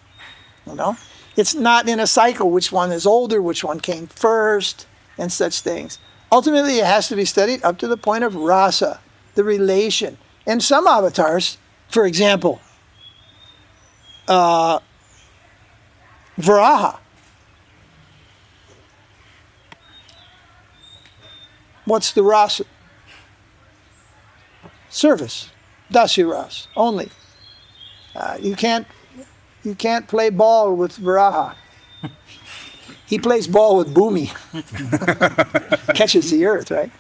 You know? It's not in a cycle which one is older, which one came first. and such things. Ultimately, it has to be studied up to the point of rasa, the relation. And some avatars, for example, Varaha. What's the rasa? Service. Dasiras only. You can't play ball with Varaha. He plays ball with Bhumi. Catches the earth, right?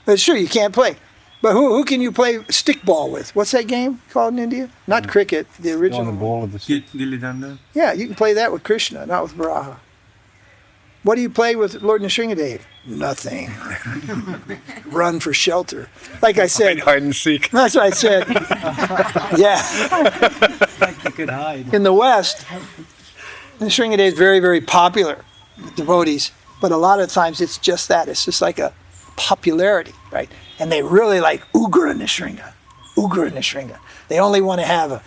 But sure, you can't play. But who can you play stickball with? What's that game called in India? Not cricket, the original. On the ball of the Gilli-danda. Yeah, you can play that with Krishna, not with Varaha. What do you play with Lord Nrsimhadev? Nothing. Run for shelter. Like I said. hide and seek. That's what I said. Yeah. Like you could hide. In the West, Nrsimhadev is very, very popular with devotees. But a lot of times it's just that. It's just like a popularity, right? And they really like Ugra Narasiṁha. Ugra Narasiṁha. They only want to have a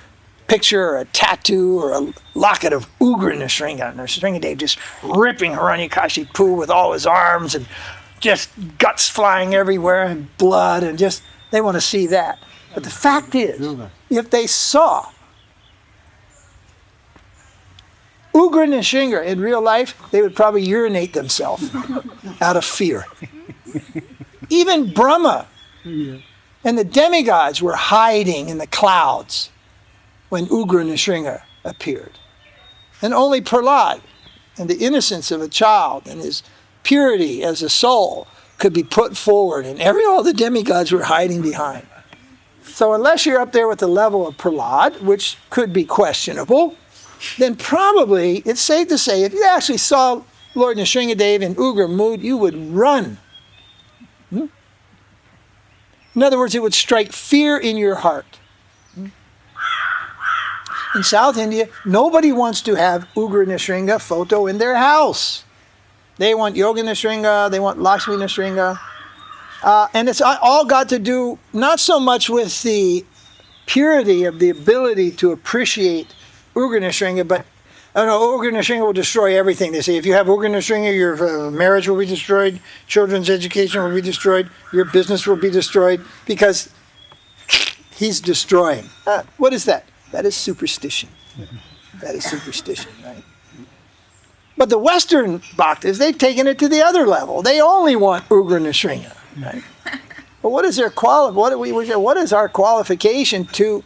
picture or a tattoo or a locket of Ugra Narasiṁha. And Nrsimhadev just ripping Hiranyakashipu with all his arms and just guts flying everywhere and blood and just, they want to see that. But the fact is, if they saw Ugra Narasiṁha in real life, they would probably urinate themselves out of fear. Even Brahma and the demigods were hiding in the clouds when Ugra Narasiṁha appeared. And only Prahlad and the innocence of a child and his purity as a soul could be put forward, and all the demigods were hiding behind. So unless you're up there with the level of Prahlad, which could be questionable, then probably it's safe to say if you actually saw Lord Nrsimhadev in Ugra mood, you would run. In other words, it would strike fear in your heart. In South India, nobody wants to have Ugra Narasiṁha photo in their house. They want Yoga Narasiṁha, they want Lakshmi Narasiṁha. And it's all got to do not so much with the purity of the ability to appreciate Ugra Narasiṁha, but Ugra Narasiṁha will destroy everything. They say if you have Ugra Narasiṁha, your marriage will be destroyed, children's education will be destroyed, your business will be destroyed, because he's destroying. What is that? That is superstition. That is superstition, right? But the Western bhaktas, they've taken it to the other level. They only want Ugra Narasiṁha, right? But what is their what is our qualification to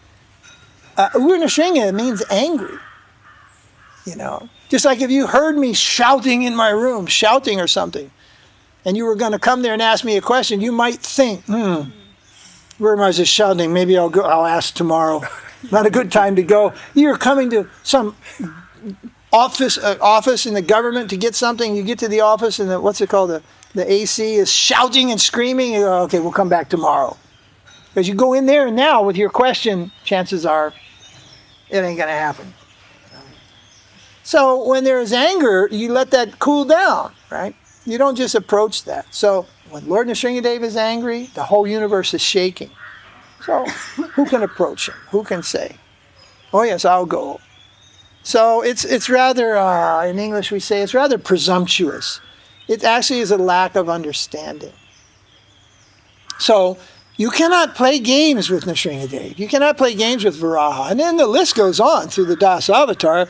Ugra Narasiṁha means angry. You know, just like if you heard me shouting in my room, shouting or something, and you were going to come there and ask me a question, you might think, where am I just shouting? Maybe I'll ask tomorrow. Not a good time to go. You're coming to some office in the government to get something. You get to the office and the AC is shouting and screaming. You go, okay, we'll come back tomorrow. Because you go in there and now with your question, chances are it ain't going to happen. So when there is anger, you let that cool down, right? You don't just approach that. So when Lord Nrsimhadev is angry, the whole universe is shaking. So who can approach him? Who can say, oh yes, I'll go. So it's rather, in English we say, it's rather presumptuous. It actually is a lack of understanding. So you cannot play games with Nrsimhadev. You cannot play games with Varaha. And then the list goes on through the Das Avatar.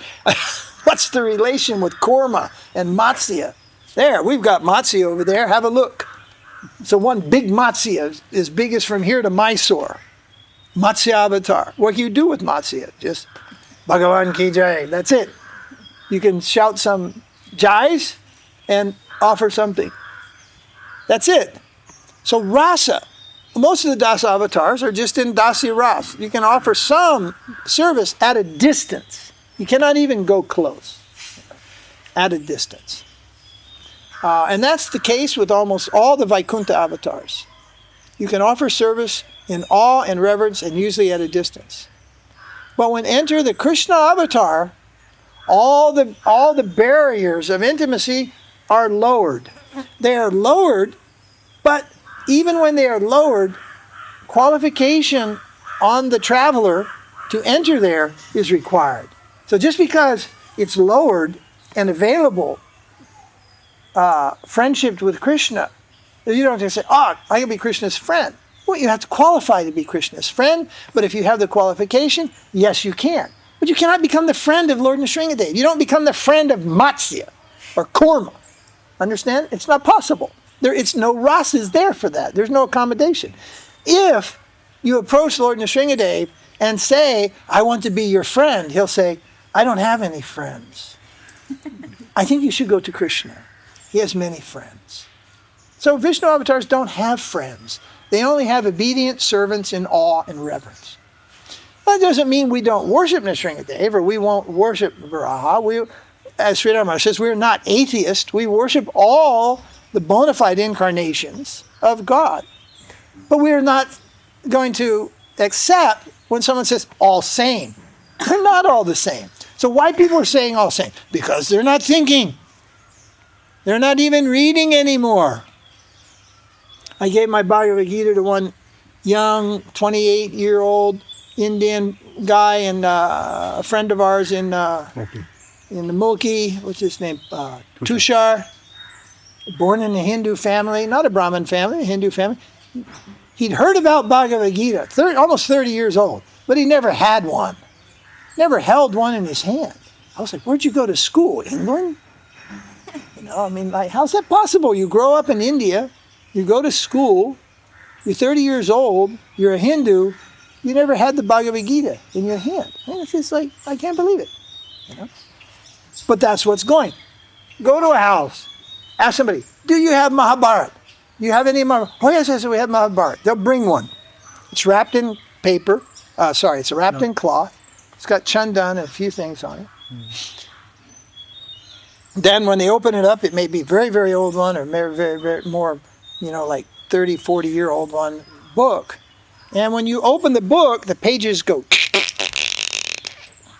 What's the relation with Kurma and Matsya? There, we've got Matsya over there. Have a look. So one big Matsya, as big as from here to Mysore. Matsya avatar. What can you do with Matsya? Just Bhagavan ki jai. That's it. You can shout some jais and offer something. That's it. So rasa. Most of the Das avatars are just in dasi ras. You can offer some service at a distance. You cannot even go close. At a distance. And that's the case with almost all the Vaikuntha avatars. You can offer service in awe and reverence and usually at a distance. But when enter the Krishna avatar, all the barriers of intimacy are lowered. They are lowered, but even when they are lowered, qualification on the traveler to enter there is required. So just because it's lowered and available friendship with Krishna, you don't just say, oh, I can be Krishna's friend. Well, you have to qualify to be Krishna's friend, but if you have the qualification, yes, you can. But you cannot become the friend of Lord Narasiṅgha. You don't become the friend of Matsya or Kurma. Understand? It's not possible. It's no rasa is there for that. There's no accommodation. If you approach Lord Narasiṅgha and say, I want to be your friend, he'll say, I don't have any friends. I think you should go to Krishna. He has many friends. So Viṣṇu-avatāras don't have friends. They only have obedient servants in awe and reverence. That doesn't mean we don't worship Narasiṅgha or we won't worship Varaha. As Sri Rama says, we're not atheists. We worship all the bona fide incarnations of God. But we are not going to accept when someone says all same. They're not all the same. So why people are saying all same? Because they're not thinking. They're not even reading anymore. I gave my Bhagavad Gita to one young, 28-year-old Indian guy and a friend of ours in the Mulki, what's his name? Tushar, born in a Hindu family, not a Brahmin family, a Hindu family. He'd heard about Bhagavad Gita, almost 30 years old, but he never had one. Never held one in his hand. I was like, where'd you go to school? England? How's that possible? You grow up in India, you go to school, you're 30 years old, you're a Hindu, you never had the Bhagavad Gita in your hand. And it's just like, I can't believe it. But that's what's going. Go to a house, ask somebody, do you have Mahabharata? Do you have any Mahabharata? Oh yes, we have Mahabharata. They'll bring one. It's wrapped in paper. It's wrapped in cloth. It's got chandan and a few things on it. Then when they open it up, it may be a very, very old one or very, very, very more, like 30, 40-year-old one book. And when you open the book, the pages go.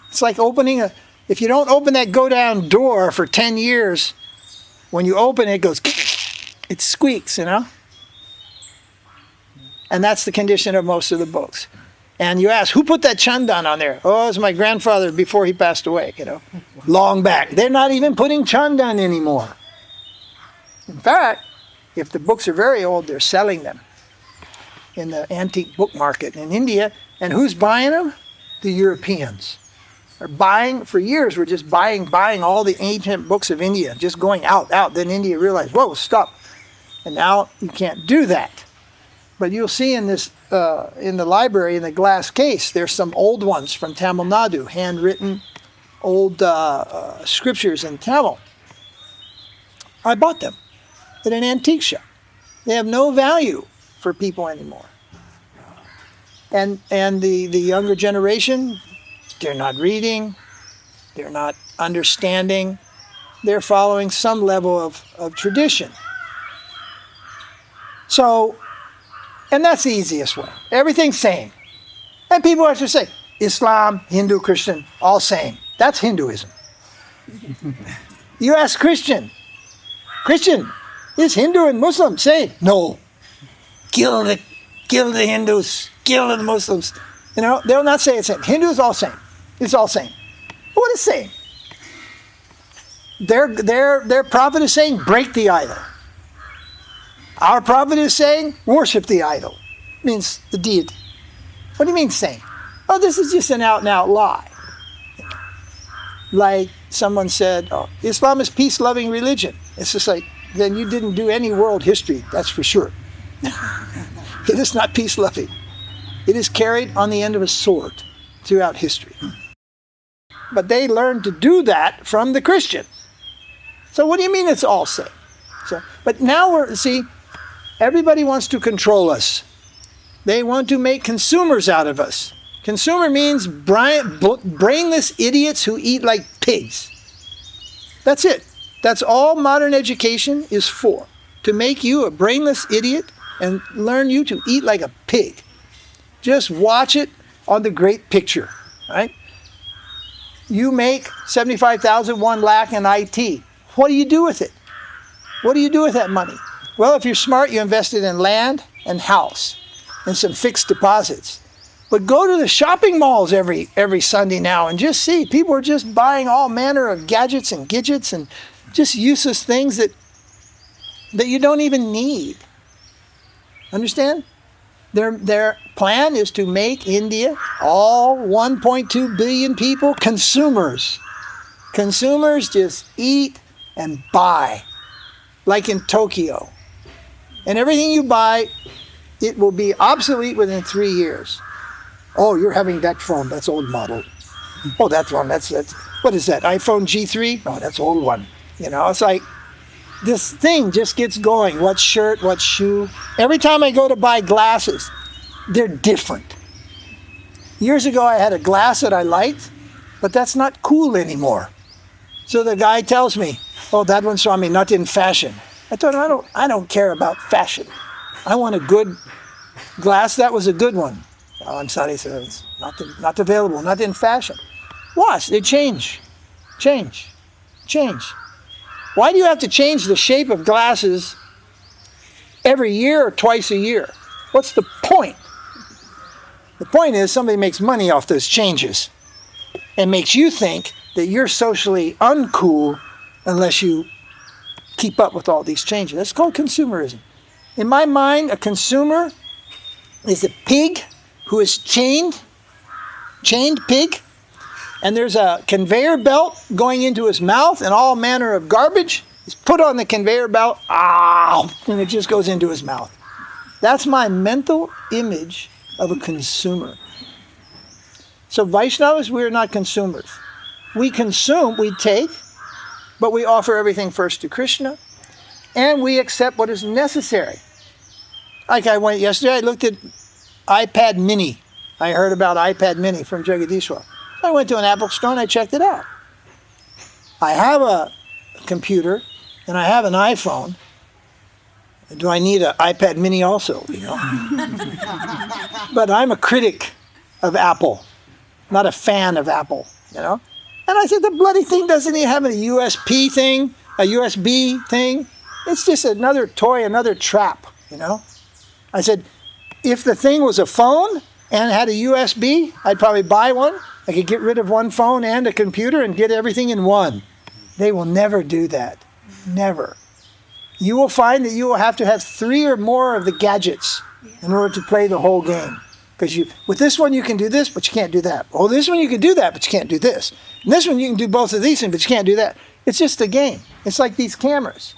It's like opening if you don't open that go-down door for 10 years, when you open it, it goes, it squeaks, And that's the condition of most of the books. And you ask, who put that chandan on there? Oh, it was my grandfather before he passed away, long back. They're not even putting chandan anymore. In fact, if the books are very old, they're selling them in the antique book market in India. And who's buying them? The Europeans. They're buying, for years, we're just buying all the ancient books of India, just going out. Then India realized, whoa, stop. And now you can't do that. But you'll see in this, in the library, in the glass case, there's some old ones from Tamil Nadu, handwritten old scriptures in Tamil. I bought them at an antique shop. They have no value for people anymore. And the younger generation, they're not reading, they're not understanding, they're following some level of tradition. So, and that's the easiest way. Everything's same. And people have to say, Islam, Hindu, Christian, all same. That's Hinduism. You ask Christian, is Hindu and Muslim same? No. Kill the Hindus, kill the Muslims. They'll not say it's same. Hindus all same. It's all same. What is same? Their prophet is saying, break the idol. Our prophet is saying, worship the idol. Means the deity. What do you mean same? Oh, this is just an out-and-out lie. Like someone said, oh, Islam is peace-loving religion. It's just like, then you didn't do any world history, that's for sure. It is not peace-loving. It is carried on the end of a sword throughout history. But they learned to do that from the Christian. So what do you mean it's all same? But now everybody wants to control us. They want to make consumers out of us. Consumer means brainless idiots who eat like pigs. That's it. That's all modern education is for. To make you a brainless idiot and learn you to eat like a pig. Just watch it on the great picture, right? You make 75,000, 1 lakh in IT. What do you do with it? What do you do with that money? Well, if you're smart, you invest it in land and house and some fixed deposits. But go to the shopping malls every Sunday now and just see. People are just buying all manner of gadgets and gidgets and just useless things that that you don't even need. Understand? Their plan is to make India, all 1.2 billion people, consumers. Consumers just eat and buy, like in Tokyo. And everything you buy, it will be obsolete within 3 years. Oh, you're having that phone, that's old model. Oh, that one, that's what is that, iPhone G3? Oh, that's old one. You know, it's like, this thing just gets going. What shirt, what shoe. Every time I go to buy glasses, they're different. Years ago, I had a glass that I liked, but that's not cool anymore. So the guy tells me, oh, that one's Swami, not in fashion. I told him, I don't care about fashion. I want a good glass. That was a good one. Oh, I'm sorry, sir. It's not available, not in fashion. Watch, they change. Why do you have to change the shape of glasses every year or twice a year? What's the point? The point is somebody makes money off those changes and makes you think that you're socially uncool unless you keep up with all these changes. That's called consumerism. In my mind, a consumer is a pig who is chained pig, and there's a conveyor belt going into his mouth, and all manner of garbage is put on the conveyor belt, and it just goes into his mouth. That's my mental image of a consumer. So Vaishnavas, we are not consumers. We consume, we take, but we offer everything first to Krishna, and we accept what is necessary. Like I went yesterday, I looked at iPad mini. I heard about iPad mini from Jagadishwar. I went to an Apple store and I checked it out. I have a computer and I have an iPhone. Do I need an iPad mini also? You know? But I'm a critic of Apple, not a fan of Apple. You know? And I said, the bloody thing doesn't even have a USB thing. It's just another toy, another trap. You know? I said, if the thing was a phone and had a USB, I'd probably buy one. I could get rid of one phone and a computer and get everything in one. They will never do that. Never. You will find that you will have to have 3 or more of the gadgets in order to play the whole game. Because with this one you can do this, but you can't do that. Oh, this one you can do that, but you can't do this. And this one you can do both of these things, but you can't do that. It's just a game. It's like these cameras.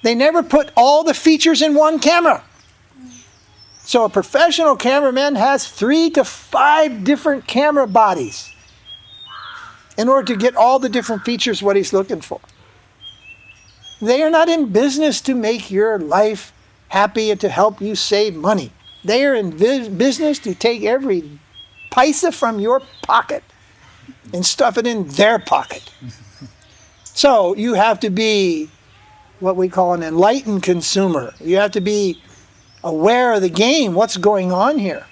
They never put all the features in one camera. So a professional cameraman has 3 to 5 different camera bodies in order to get all the different features what he's looking for. They are not in business to make your life happy and to help you save money. They are in business to take every paisa from your pocket and stuff it in their pocket. So you have to be what we call an enlightened consumer. You have to be aware of the game, what's going on here.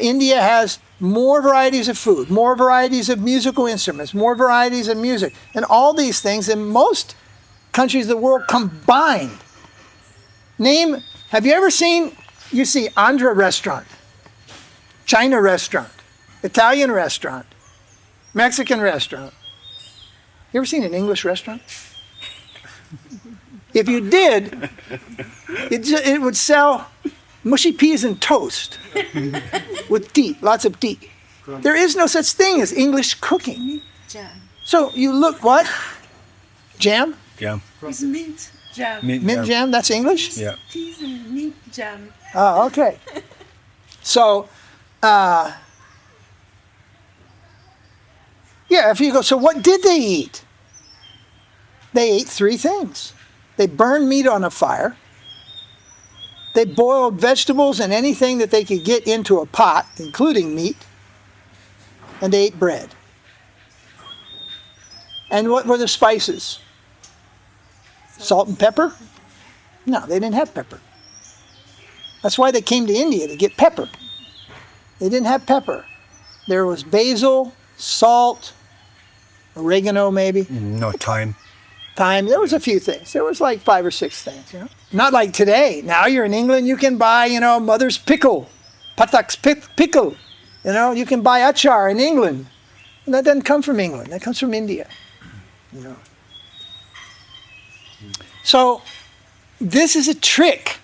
India has more varieties of food, more varieties of musical instruments, more varieties of music, and all these things than most countries of the world combined. Have you ever seen, you see Andhra restaurant, China restaurant, Italian restaurant, Mexican restaurant. You ever seen an English restaurant? If you did, it would sell mushy peas and toast with tea, lots of tea. There is no such thing as English cooking. Jam. So you look, what? Jam? Jam. It's mint jam. Mint jam, that's English? Yeah. Peas and mint jam. Oh, okay. So, if you go, so what did they eat? They ate 3 things. They burned meat on a fire. They boiled vegetables and anything that they could get into a pot, including meat. And they ate bread. And what were the spices? Salt and pepper? No, they didn't have pepper. That's why they came to India, to get pepper. They didn't have pepper. There was basil, salt, oregano maybe. No time. Thyme. There was a few things. There was like 5 or 6 things. You know? Not like today. Now you're in England, you can buy, mother's pickle, patak's pickle. You can buy achar in England. And that doesn't come from England. That comes from India. So this is a trick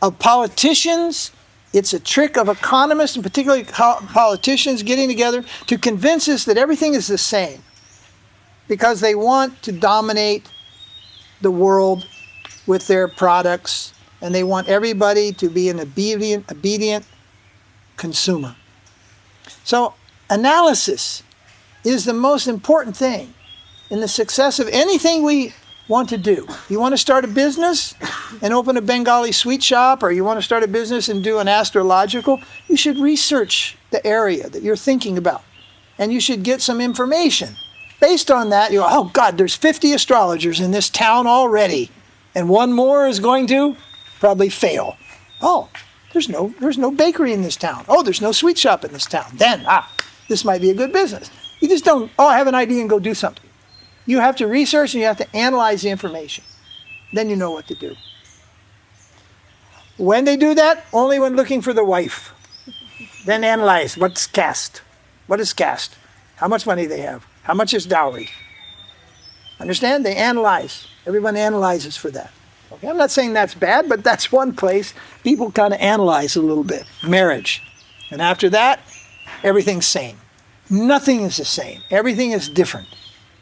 of politicians. It's a trick of economists, and particularly politicians, getting together to convince us that everything is the same, because they want to dominate the world with their products, and they want everybody to be an obedient consumer. So analysis is the most important thing in the success of anything we want to do. You want to start a business and open a Bengali sweet shop, or you want to start a business and do an astrological, you should research the area that you're thinking about. And you should get some information. Based on that, you go, oh God, there's 50 astrologers in this town already, and one more is going to probably fail. Oh, there's no bakery in this town. Oh, there's no sweet shop in this town. Then, this might be a good business. You just don't, I have an idea and go do something. You have to research and you have to analyze the information. Then you know what to do. When they do that, only when looking for the wife. Then analyze what's caste. What is caste? How much money they have? How much is dowry? Understand? They analyze. Everyone analyzes for that. Okay? I'm not saying that's bad, but that's one place people kind of analyze a little bit. Marriage. And after that, everything's same. Nothing is the same. Everything is different.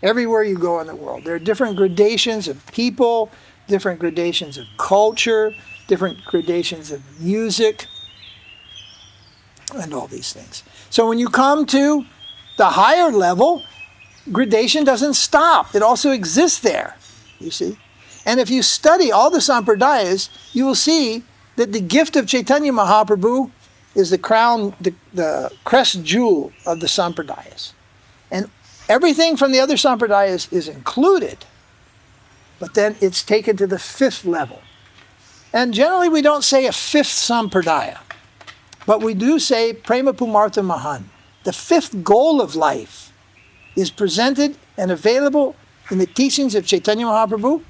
Everywhere you go in the world. There are different gradations of people, different gradations of culture, different gradations of music, and all these things. So when you come to the higher level, gradation doesn't stop. It also exists there, you see. And if you study all the sampradāyas, you will see that the gift of Chaitanya Mahāprabhu is the crown, the crest jewel of the sampradāyas. And everything from the other sampradāyas is included, but then it's taken to the fifth level. And generally we don't say a fifth sampradāya, but we do say prema pumartha mahan. The fifth goal of life is presented and available in the teachings of Chaitanya Mahaprabhu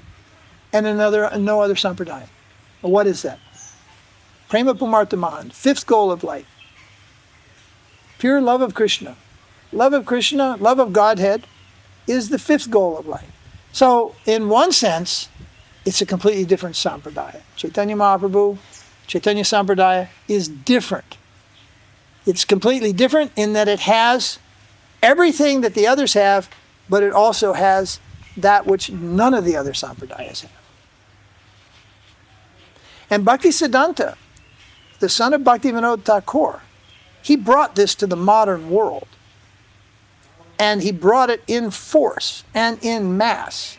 and no other sampradāya. What is that? Prema pumartha mahan, fifth goal of life. Pure love of Krishna. Love of Krishna, love of Godhead, is the fifth goal of life. So, in one sense, it's a completely different sampradāya. Chaitanya Mahaprabhu, Chaitanya Sampradāya is different. It's completely different in that it has everything that the others have, but it also has that which none of the other sampradāyas have. And Bhaktisiddhanta, the son of Bhaktivinoda Thakur, he brought this to the modern world. And he brought it in force and in mass.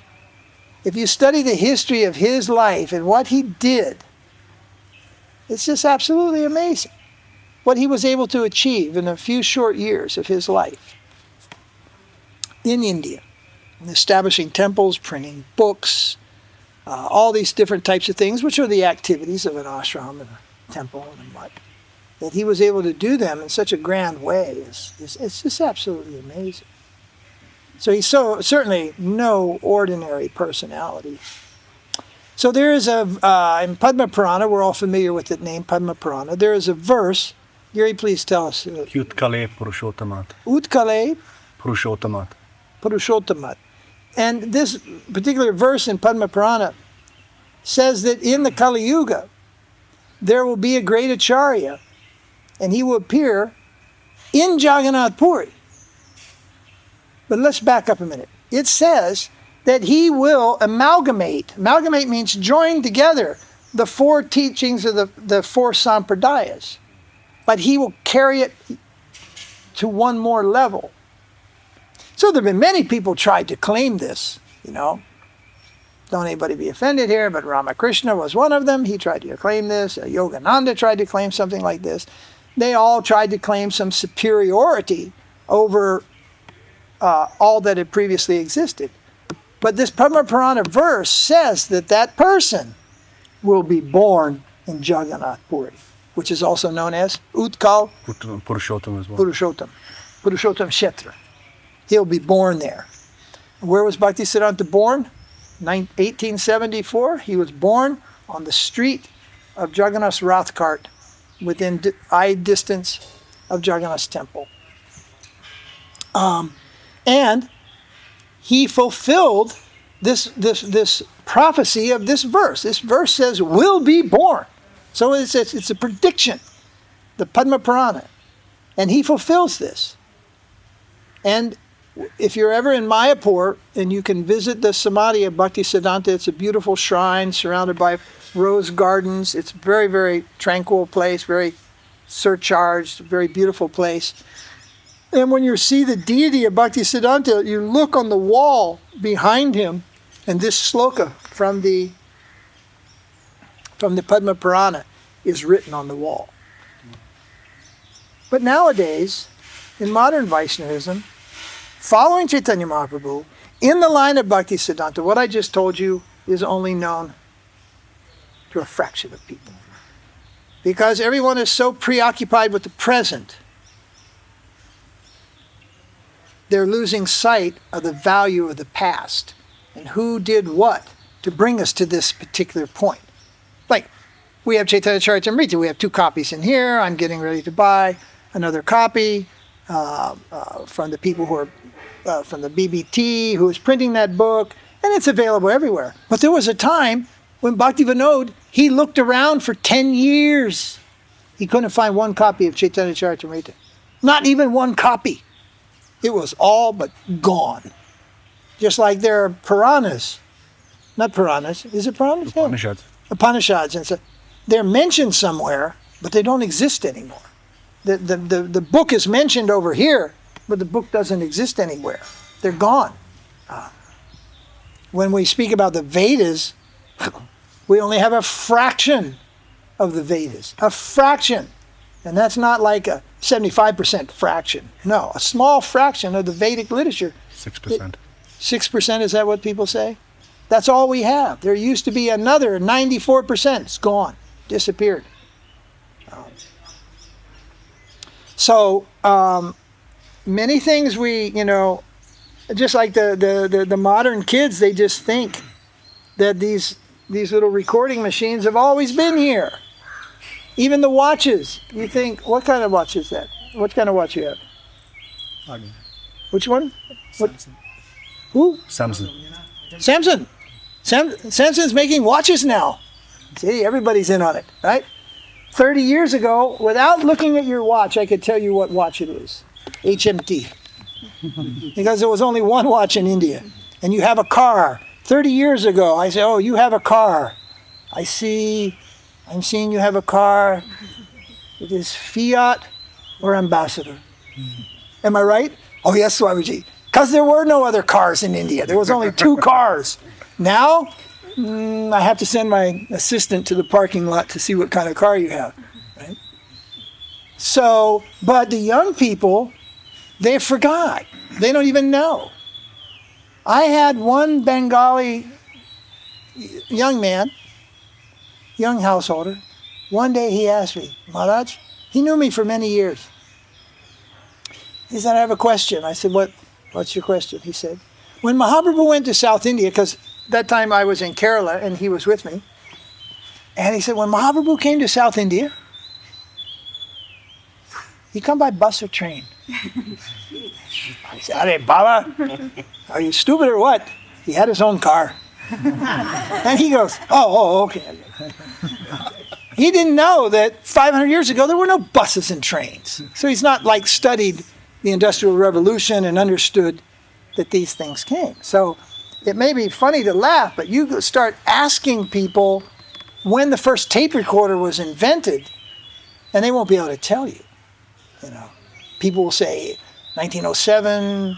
If you study the history of his life and what he did, it's just absolutely amazing what he was able to achieve in a few short years of his life in India, establishing temples, printing books, all these different types of things, which are the activities of an ashram and a temple and what. That he was able to do them in such a grand way it's just absolutely amazing. So he's certainly no ordinary personality. So there is in Padma Purana, we're all familiar with the name Padma Purana, there is a verse. Gary, please tell us. Utkale Purushottamat. Utkale Purushottamat. Purushottamat. And this particular verse in Padma Purana says that in the Kali Yuga, there will be a great Acharya, and he will appear in Jagannath Puri. But let's back up a minute. It says that he will amalgamate. Amalgamate means join together the four teachings of the four sampradāyas. But he will carry it to one more level. So there have been many people tried to claim this, Don't anybody be offended here, but Ramakrishna was one of them. He tried to claim this. Yogananda tried to claim something like this. They all tried to claim some superiority over all that had previously existed. But this Padma Purana verse says that that person will be born in Jagannath Puri, which is also known as Utkal Purushottam as well. Purushottam Kshetra. He'll be born there. Where was Bhaktisiddhanta born? 1874. He was born on the street of Jagannath's Rath cart, within eye distance of Jagannātha Temple. And he fulfilled this prophecy of this verse. This verse says, will be born. So it's a prediction, the Padma Purana. And he fulfills this. And if you're ever in Mayapur and you can visit the Samadhi of Bhaktisiddhanta, it's a beautiful shrine surrounded by rose gardens. It's a very, very tranquil place, very surcharged, very beautiful place. And when you see the deity of Bhaktisiddhanta, you look on the wall behind him, and this sloka from the Padma Purana is written on the wall. But nowadays, in modern Vaishnavism, following Chaitanya Mahaprabhu, in the line of Bhaktisiddhanta, what I just told you is only known to a fraction of people. Because everyone is so preoccupied with the present, they're losing sight of the value of the past and who did what to bring us to this particular point. Like, we have Chaitanya Charitamrita. We have 2 copies in here. I'm getting ready to buy another copy from the people who are from the BBT, who is printing that book, and it's available everywhere. But there was a time when Bhaktivinoda, he looked around for 10 years. He couldn't find one copy of Chaitanya Charitamrita. Not even one copy. It was all but gone. Just like there are Puranas. Not Puranas. Is it Puranas? No. Upanishads. Upanishads. And so they're mentioned somewhere, but they don't exist anymore. The book is mentioned over here, but the book doesn't exist anywhere. They're gone. When we speak about the Vedas, we only have a fraction of the Vedas. A fraction. And that's not like a 75% fraction. No, a small fraction of the Vedic literature. 6%. 6%, is that what people say? That's all we have. There used to be another 94%. It's gone. Disappeared. So many things we, just like the modern kids, they just think that these little recording machines have always been here. Even the watches. You think, what kind of watch is that? What kind of watch you have? Pardon. Which one? What? Samsung. Who? Samson. Samsung. Samsung's making watches now. See, everybody's in on it, right? 30 years ago, without looking at your watch, I could tell you what watch it is. HMT. Because there was only one watch in India. And you have a car. 30 years ago, I say, oh, you have a car. I'm seeing you have a car. It is Fiat or Ambassador. Am I right? Oh, yes, Swamiji. Because there were no other cars in India. There was only 2 cars. Now, I have to send my assistant to the parking lot to see what kind of car you have. Right? So, but the young people, they forgot. They don't even know. I had one Bengali young man, young householder. One day he asked me, Maharaj, he knew me for many years. He said, I have a question. I said, what's your question? He said, when Mahāprabhu went to South India, because that time I was in Kerala and he was with me, and he said, when Mahāprabhu came to South India, he come by bus or train? I said, Are Baba, are you stupid or what? He had his own car. And he goes, okay. He didn't know that 500 years ago there were no buses and trains. So he's not like studied the Industrial Revolution and understood that these things came. So it may be funny to laugh, but you start asking people when the first tape recorder was invented, and they won't be able to tell you. People will say 1907,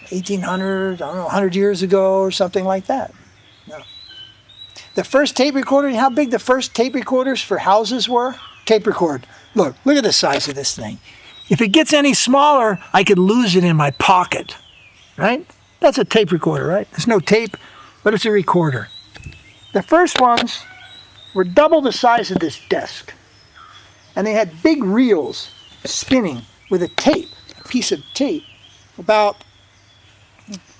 1800, I don't know, 100 years ago or something like that. No. The first tape recorder, you know how big the first tape recorders for houses were? Tape record. Look at the size of this thing. If it gets any smaller, I could lose it in my pocket, right? That's a tape recorder, right? There's no tape, but it's a recorder. The first ones were double the size of this desk. And they had big reels spinning with a tape, a piece of tape, about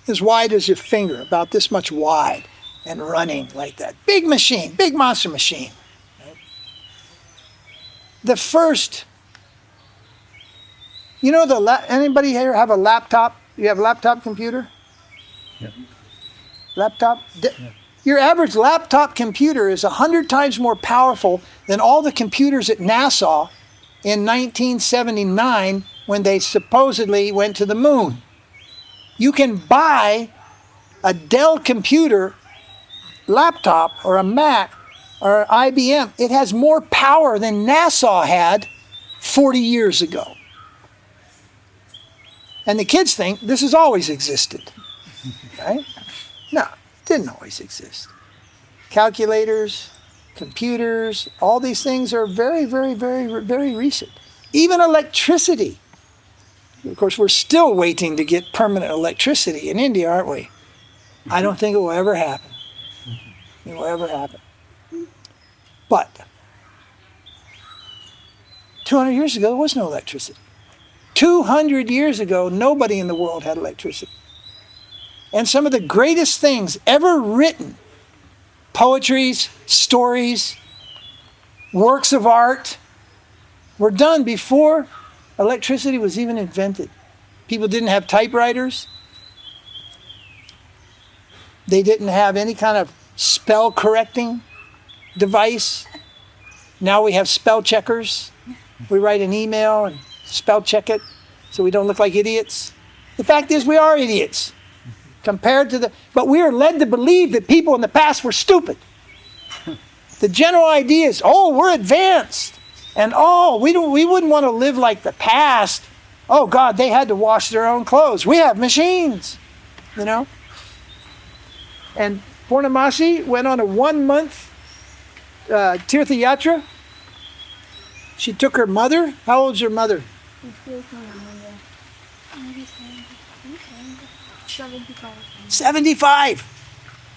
as wide as your finger, about this much wide, and running like that. Big machine, big monster machine. Right? The first, anybody here have a laptop? You have a laptop computer? Yeah. Laptop? Yeah. Your average laptop computer is 100 times more powerful than all the computers at NASA in 1979 when they supposedly went to the moon. You can buy a Dell computer laptop or a Mac or IBM. It has more power than NASA had 40 years ago. And the kids think this has always existed, right? No, it didn't always exist. Calculators, computers, all these things are very, very, very, very recent. Even electricity. Of course, we're still waiting to get permanent electricity in India, aren't we? I don't think it will ever happen. It will ever happen. But 200 years ago, there was no electricity. 200 years ago, nobody in the world had electricity. And some of the greatest things ever written, poetries, stories, works of art, were done before electricity was even invented. People didn't have typewriters. They didn't have any kind of spell correcting device. Now we have spell checkers. We write an email and spell check it so we don't look like idiots. The fact is we are idiots compared to but we are led to believe that people in the past were stupid. The general idea is, oh, we're advanced. And oh, we wouldn't want to live like the past. Oh God, they had to wash their own clothes. We have machines, you know. And Purnamasi went on a 1-month Tirtha Yatra. She took her mother. How old's your mother? 75.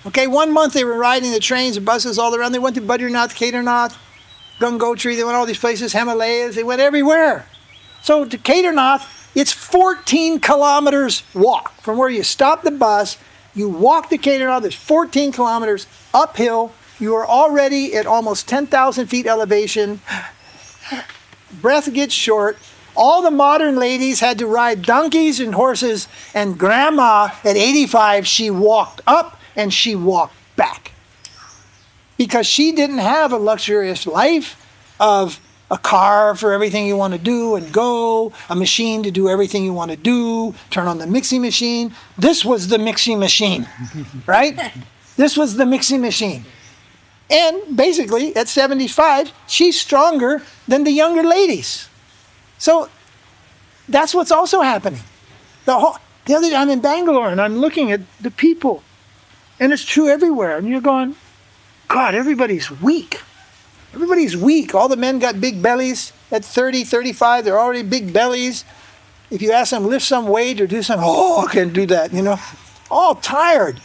Okay, 1 month they were riding the trains and buses all around. They went to Badrinath, Kedarnath, Gangotri. They went all these places, Himalayas. They went everywhere. So to Kedarnath, it's 14 kilometers walk. From where you stop the bus, you walk to Kedarnath, there's 14 kilometers uphill. You are already at almost 10,000 feet elevation. Breath gets short. All the modern ladies had to ride donkeys and horses, and grandma at 85, she walked up and she walked back. Because she didn't have a luxurious life of a car for everything you want to do and go, a machine to do everything you want to do, turn on the mixing machine. This was the mixing machine, right? This was the mixing machine. And basically, at 75, she's stronger than the younger ladies. So that's what's also happening. The other day, I'm in Bangalore and I'm looking at the people, and it's true everywhere. And you're going, God, everybody's weak. Everybody's weak. All the men got big bellies. At 30, 35, they're already big bellies. If you ask them lift some weight or do something, oh, I can't do that, you know. All tired.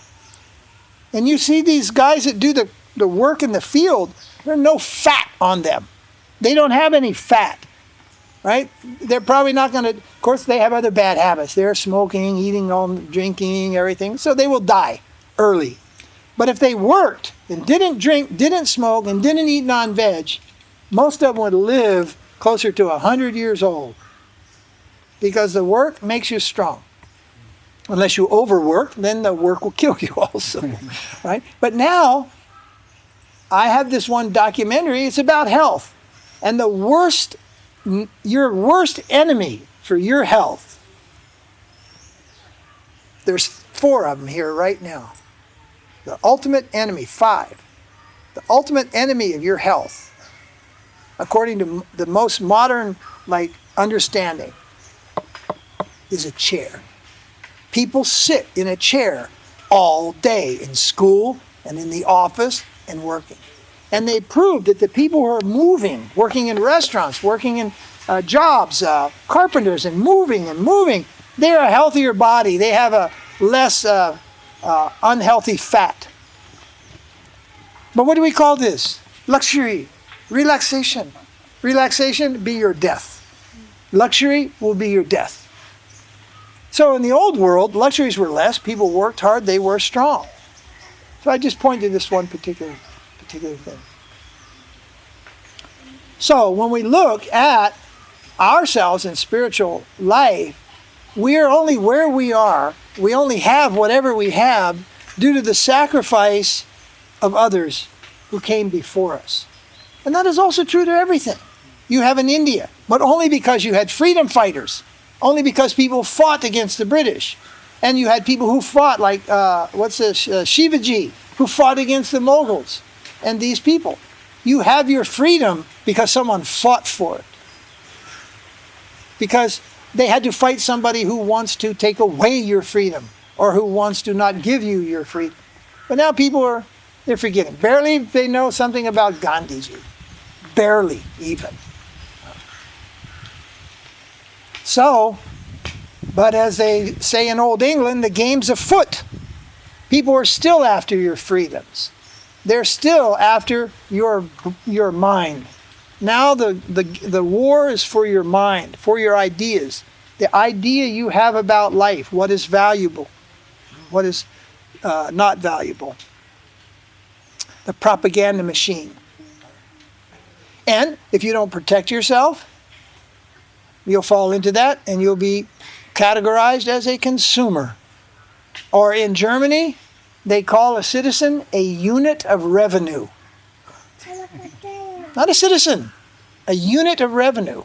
And you see these guys that do the work in the field, there's no fat on them. They don't have any fat, right? They're probably not going to, of course, they have other bad habits. They're smoking, eating, drinking, everything. So they will die early. But if they worked and didn't drink, didn't smoke, and didn't eat non-veg, most of them would live closer to 100 years old. Because the work makes you strong. Unless you overwork, then the work will kill you also, right? But now, I have this one documentary, it's about health. And your worst enemy for your health, there's 4 of them here right now. The ultimate enemy, 5. The ultimate enemy of your health, according to the most modern understanding, is a chair. People sit in a chair all day in school and in the office and working. And they proved that the people who are moving, working in restaurants, working in jobs, carpenters, and moving, they're a healthier body. They have a less unhealthy fat. But what do we call this? Luxury, relaxation. Relaxation be your death. Luxury will be your death. So in the old world, luxuries were less. People worked hard. They were strong. So I just pointed to this one particular thing. So when we look at ourselves in spiritual life, we are only where we are. We only have whatever we have due to the sacrifice of others who came before us. And that is also true to everything. You have in India, but only because you had freedom fighters, only because people fought against the British. And you had people who fought, like, Shivaji, who fought against the Mughals. And these people. You have your freedom because someone fought for it. Because they had to fight somebody who wants to take away your freedom or who wants to not give you your freedom. But now people they're forgetting. Barely they know something about Gandhiji. Barely even. So, but as they say in Old England, the game's afoot. People are still after your freedoms. They're still after your mind. Now the war is for your mind, for your ideas. The idea you have about life, what is valuable, what is not valuable. The propaganda machine. And if you don't protect yourself, you'll fall into that and you'll be categorized as a consumer. Or in Germany, they call a citizen a unit of revenue. Not a citizen, a unit of revenue.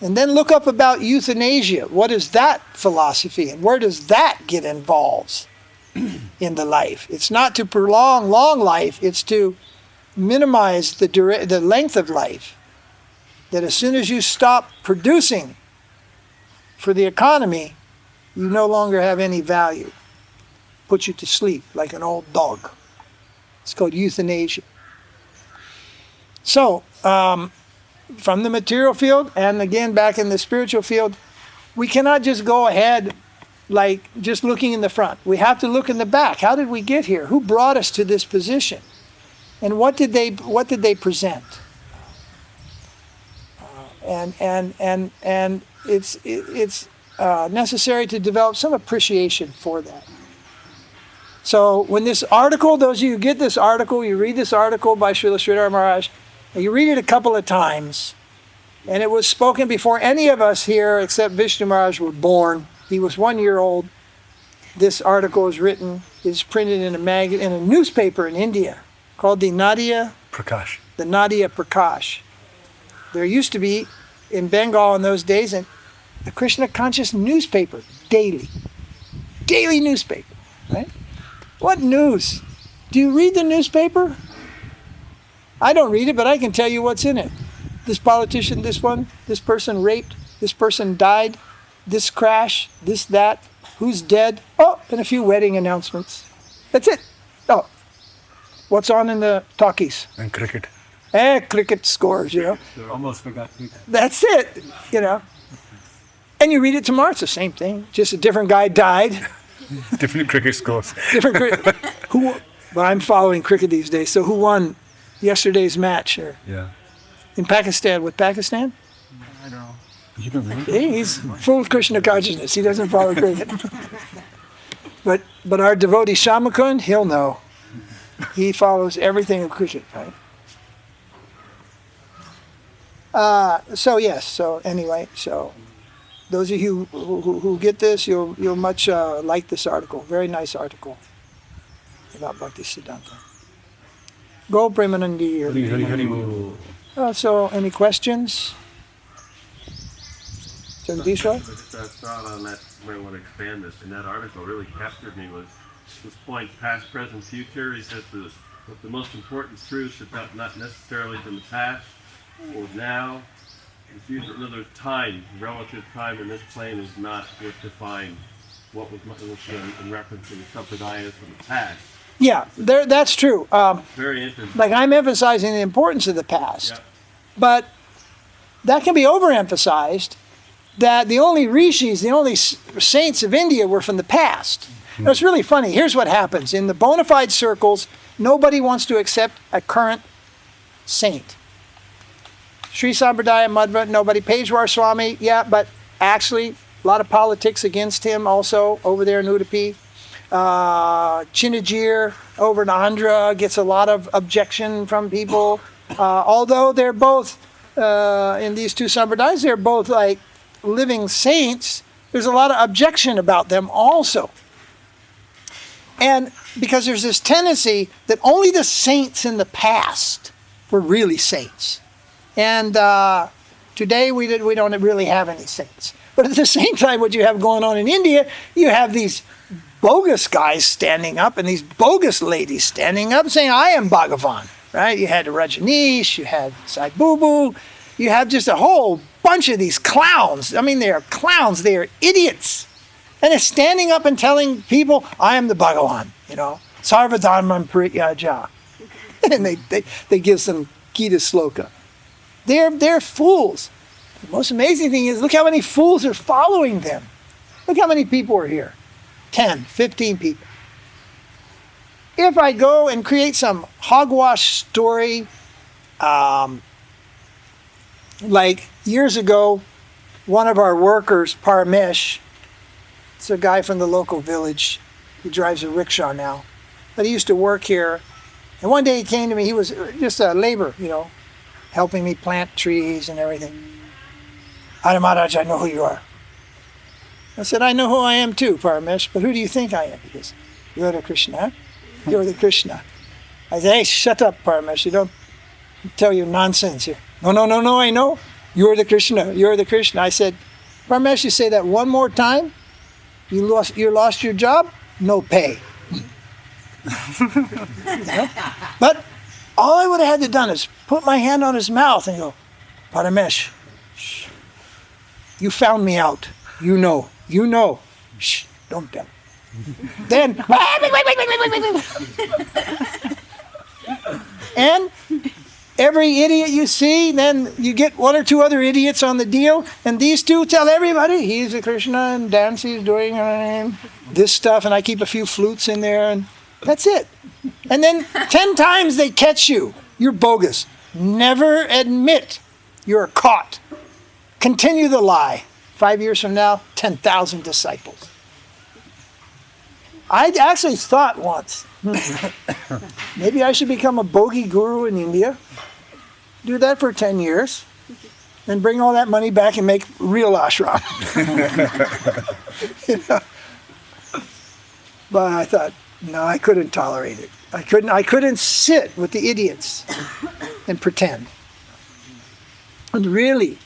And then look up about euthanasia. What is that philosophy and where does that get involved in the life? It's not to prolong long life, it's to minimize the length of life. That as soon as you stop producing for the economy, you no longer have any value. Put you to sleep like an old dog. It's called euthanasia. So, from the material field and again back in the spiritual field, we cannot just go ahead like just looking in the front. We have to look in the back. How did we get here? Who brought us to this position? And what did they present? And it's necessary to develop some appreciation for that. So when this article, those of you who get this article, you read this article by Śrīla Sridhar Maharaj, and you read it a couple of times, and it was spoken before any of us here except Viṣṇu Maharaj were born. He was 1 year old. This article is written, it's printed in a newspaper in India called the Nadia Prakash. There used to be in Bengal in those days a Krishna conscious newspaper, daily newspaper, right? What news? Do you read the newspaper? I don't read it, but I can tell you what's in it. This politician, this person raped, this person died, this crash, this, that, who's dead, and a few wedding announcements. That's it. Oh, what's on in the talkies? And cricket. Cricket scores, Almost forgot cricket. That's it, And you read it tomorrow, it's the same thing. Just a different guy died. Different cricket scores. Different cricket. Well, I'm following cricket these days, so who won yesterday's match? In Pakistan, with Pakistan? I don't know. You don't read? He's full of Krishna consciousness. He doesn't follow cricket. But our devotee Shamakund, he'll know. He follows everything of cricket, right? So those of you who get this, you'll much like this article. Very nice article about Bhaktisiddhanta. Go Premanandi. So any questions? Jagdishwar? Just a thought on that, where I want to expand this, and that article really captured me was this point, past, present, future. He says the most important truths about not necessarily from the past or now, the future. In other words, time, relative time in this plane is not what defined what was in reference to the sampradāyas from the past. Yeah, that's true. Very interesting. Like I'm emphasizing the importance of the past, Yeah. but that can be overemphasized. That the only rishis, the only saints of India were from the past. Now, it's really funny. Here's what happens. In the bona fide circles, nobody wants to accept a current saint. Sri Sampradaya Madhva, nobody. Pejwar Swami, yeah, but actually a lot of politics against him also over there in Udupi. Chinnagir over in Andhra gets a lot of objection from people. Although they're both, in these two Sampradayas, they're both like living saints, there's a lot of objection about them also. And because there's this tendency that only the saints in the past were really saints. And today we don't really have any saints. But at the same time, what you have going on in India, you have these bogus guys standing up and these bogus ladies standing up saying, I am Bhagavan, right? You had Rajneesh, you had Sai Boo, you have just a whole bunch of these clowns. I mean, they are clowns, they are idiots. And they're standing up and telling people, I am the Bhagavan, Sarvadharman Prityaja. And they give some Gita sloka. They're fools. The most amazing thing is, look how many fools are following them. Look how many people are here. 10, 15 people. If I go and create some hogwash story, like years ago, one of our workers, Paramesh, it's a guy from the local village. He drives a rickshaw now. But he used to work here. And one day he came to me. He was just a laborer, helping me plant trees and everything. Hare Maharaj, I know who you are. I said, I know who I am too, Paramesh, but who do you think I am? He goes, you're the Krishna. You're the Krishna. I said, hey, shut up, Paramesh. You don't tell your nonsense here. No, I know. You're the Krishna. You're the Krishna. I said, Paramesh, you say that one more time, you lost your job, no pay. But all I would have had to done is put my hand on his mouth and go, Paramesh, shh, you found me out. You know. Shh, don't tell. Then, and every idiot you see, then you get one or two other idiots on the deal, and these two tell everybody, he's a Krishna, and Dancy's doing this stuff, and I keep a few flutes in there, and that's it. And then 10 times they catch you. You're bogus. Never admit you're caught. Continue the lie. 5 years from now, 10,000 disciples. I actually thought once, maybe I should become a bogey guru in India, do that for 10 years, and bring all that money back and make real ashram. But I thought, no, I couldn't tolerate it. I couldn't sit with the idiots and pretend. And really,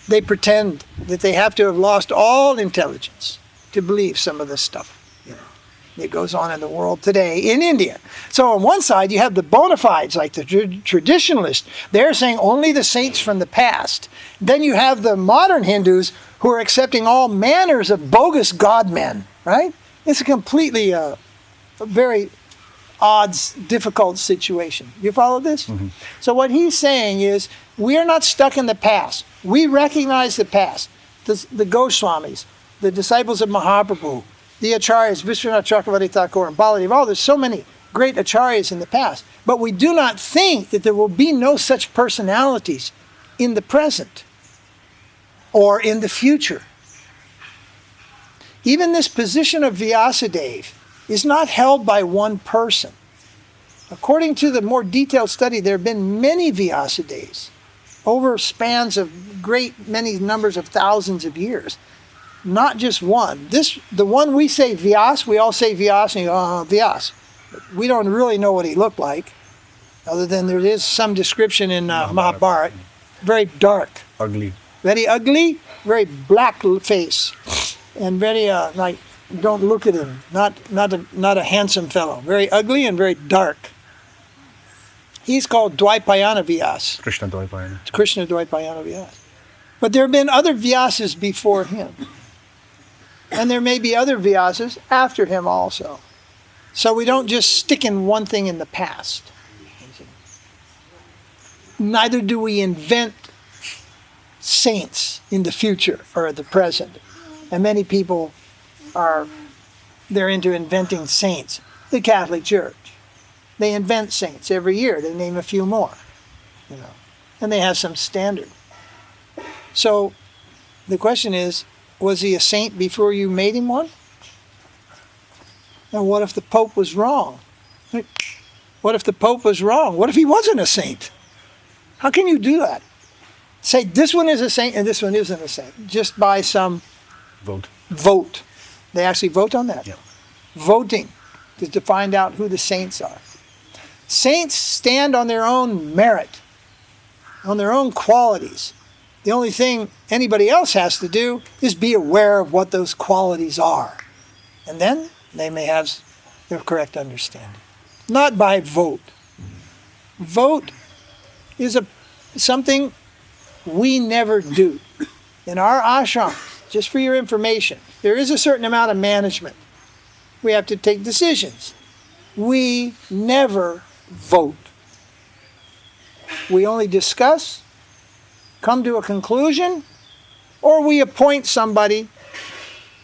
they pretend that they have to have lost all intelligence to believe some of this stuff. It goes on in the world today in India. So on one side, you have the bona fides, like the traditionalists. They're saying only the saints from the past. Then you have the modern Hindus who are accepting all manners of bogus godmen, right? It's a completely a very odd, difficult situation. You follow this? Mm-hmm. So what he's saying is, we are not stuck in the past. We recognize the past. The Goswamis, the disciples of Mahāprabhu, the acharyas, Viṣṇu-avatāras Ṭhākura and Baladev, there's so many great acharyas in the past. But we do not think that there will be no such personalities in the present or in the future. Even this position of Vyasadeva is not held by one person. According to the more detailed study, there have been many Vyasadevas over spans of great many numbers of thousands of years. Not just one. The one we say Vyas, we all say Vyas, and you go, Vyas. We don't really know what he looked like, other than there is some description in Mahabharata. Very dark. Ugly. Very ugly, very black face, and very don't look at him. Not a handsome fellow. Very ugly and very dark. He's called Dvaipayana Vyas. Kṛṣṇa-bhakta. Krishna Dvaipayana Vyas. But there have been other Vyasas before him. And there may be other Vyasas after him also. So we don't just stick in one thing in the past. Neither do we invent saints in the future or the present. And many people they're into inventing saints. The Catholic Church. They invent saints every year. They name a few more. And they have some standard. So the question is, was he a saint before you made him one? And what if the Pope was wrong? What if the Pope was wrong? What if he wasn't a saint? How can you do that? Say this one is a saint and this one isn't a saint, just by some Vote. vote. They actually vote on that. Yeah. Voting. is to find out who the saints are. Saints stand on their own merit, on their own qualities. The only thing anybody else has to do is be aware of what those qualities are. And then they may have their correct understanding. Not by vote. Vote is something we never do. In our ashram, just for your information, there is a certain amount of management. We have to take decisions. We never vote. We only discuss, come to a conclusion, or we appoint somebody.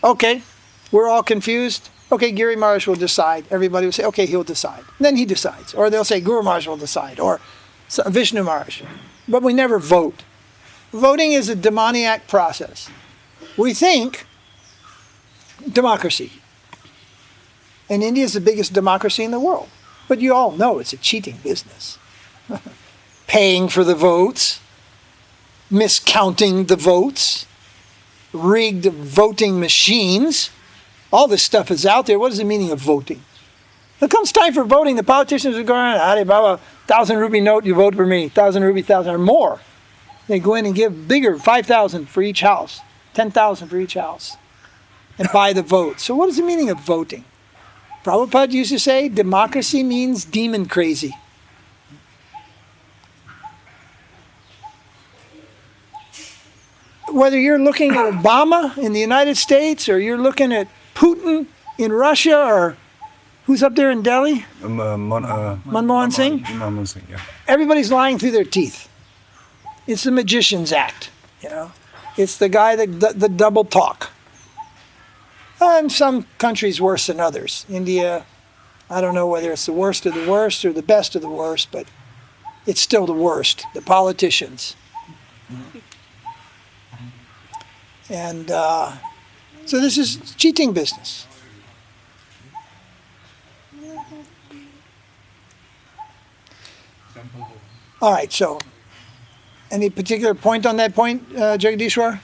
Okay, we're all confused. Okay, Giri Maharaj will decide. Everybody will say, okay, he'll decide. Then he decides. Or they'll say, Guru Maharaj will decide. Or Viṣṇu Maharaj. But we never vote. Voting is a demoniac process. We think democracy. And India is the biggest democracy in the world. But you all know it's a cheating business. Paying for the votes, miscounting the votes, rigged voting machines. All this stuff is out there. What is the meaning of voting? When it comes time for voting, the politicians are going around, Hare Baba, 1,000 rupee note, you vote for me, 1,000 rupee, 1,000 or more. They go in and give bigger, 5,000 for each house, 10,000 for each house, and buy the vote. So what is the meaning of voting? Prabhupada used to say, democracy means demon crazy. Whether you're looking at Obama in the United States, or you're looking at Putin in Russia, or who's up there in Delhi? Manmohan Singh? Manmohan Singh, yeah. Everybody's lying through their teeth. It's the magician's act, you know. It's the guy that the double talk. And some countries worse than others. India, I don't know whether it's the worst of the worst or the best of the worst, but it's still the worst, the politicians. And so this is cheating business. All right, so any particular point on that point, Jagadishwar?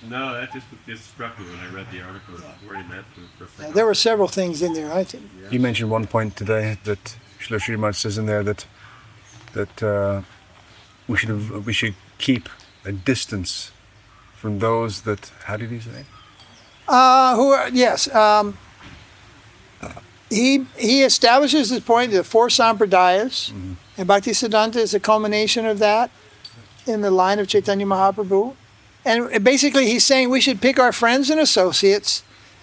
No, that just struck me when I read the article where he meant to. There were several things in there, I think. You mentioned one point today that Śrīla Sri Maharaj says in there that we should keep a distance from those that, how did he say? He establishes this point, the four sampradāyas, and Bhaktisiddhanta is a culmination of that in the line of Chaitanya Mahaprabhu. And basically he's saying we should pick our friends and associates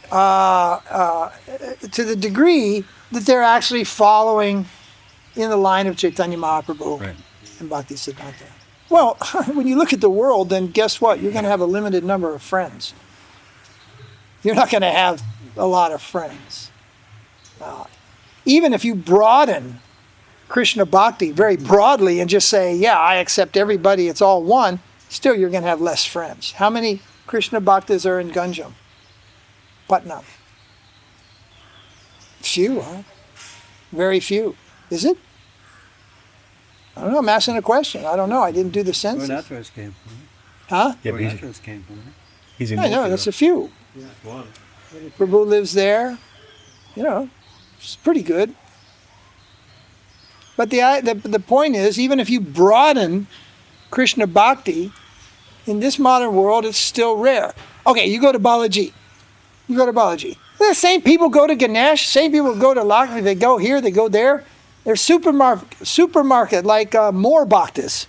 to the degree that they're actually following in the line of Chaitanya Mahaprabhu and Bhaktisiddhanta. Well, when you look at the world, then guess what? You're going to have a limited number of friends. You're not going to have a lot of friends. Even if you broaden kṛṣṇa-bhakti very broadly and just say, yeah, I accept everybody, it's all one, still you're going to have less friends. How many kṛṣṇa-bhaktas are in Ganjam? Patna? Few, huh? Very few. Is it? I don't know, I'm asking a question. I don't know, I didn't do the census. Where Natras came from. Huh? Yeah, Where but Natras came from. he's in I know, that's a few. Yeah, one. Prabhu lives there. You know, it's pretty good. But the point is, even if you broaden Krishna Bhakti, in this modern world, it's still rare. Okay, you go to Balaji. The same people go to Ganesh, same people go to Lakshmi, they go here, they go there. They're supermarket like more bhaktas.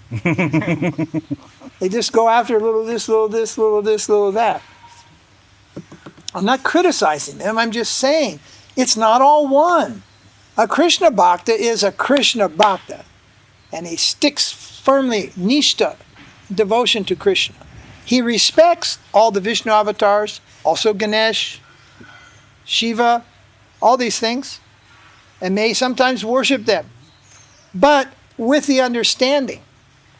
They just go after a little this, little this, little this, little that. I'm not criticizing them, I'm just saying it's not all one. A Krishna Bhakta is a Krishna Bhakta. And he sticks firmly, Kaniṣṭha, devotion to Krishna. He respects all the Viṣṇu-avatāras, also Ganesh, Shiva, all these things, and may sometimes worship them. But with the understanding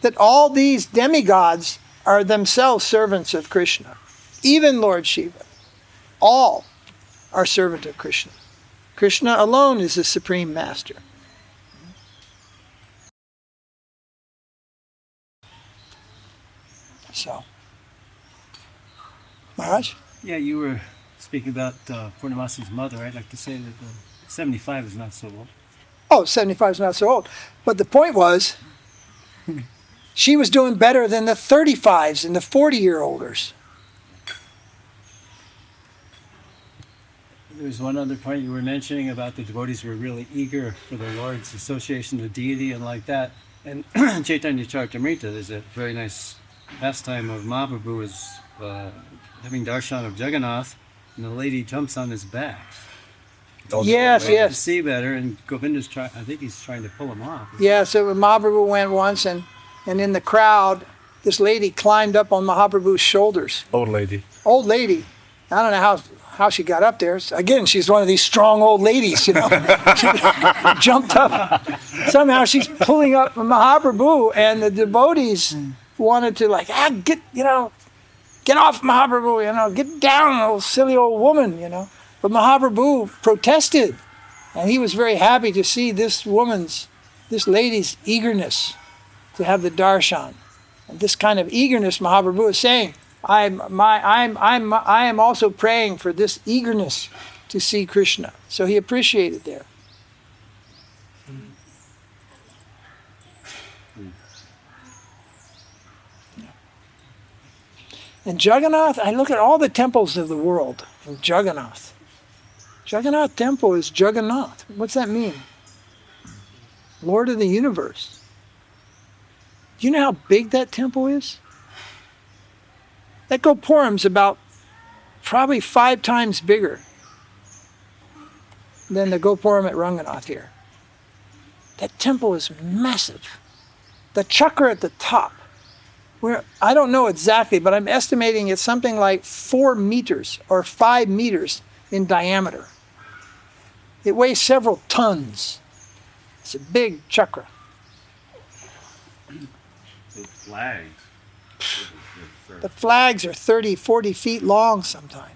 that all these demigods are themselves servants of Krishna. Even Lord Shiva. All are servant of Krishna. Krishna alone is the supreme master. So, Maharaj? Yeah, you were speaking about Purnamasi's mother. I'd like to say that 75 is not so old. Oh, 75 is not so old. But the point was, she was doing better than the 35s and the 40-year-olders. There's one other point you were mentioning about the devotees were really eager for the Lord's association with deity and like that. And Chaitanya Charitamrita, there's a very nice pastime of Mahāprabhu is having darshan of Jagannāth, and the lady jumps on his back. Yes, To yes. see better, and Govinda's trying. I think he's trying to pull him off. Yeah, so Mahaprabhu went once, and in the crowd, this lady climbed up on Mahaprabhu's shoulders. Old lady. Old lady. I don't know how she got up there. Again, she's one of these strong old ladies, you know. She jumped up. Somehow she's pulling up Mahaprabhu, and the devotees wanted to get off Mahaprabhu, you know, get down, old silly old woman, you know. But Mahaprabhu protested, and he was very happy to see this lady's eagerness to have the darshan. And this kind of eagerness, Mahaprabhu is saying, I am also praying for this eagerness to see Krishna. So he appreciated there. And Jagannath, I look at all the temples of the world, and Jagannāth. Jagannāth Temple is Jagannath. What's that mean? Lord of the universe. Do you know how big that temple is? That Gopuram's about probably 5 times bigger than the Gopuram at Ranganath here. That temple is massive. The chakra at the top, where I don't know exactly, but I'm estimating it's something like 4 meters or 5 meters in diameter. It weighs several tons. It's a big chakra. The flags. The flags are 30, 40 feet long sometimes.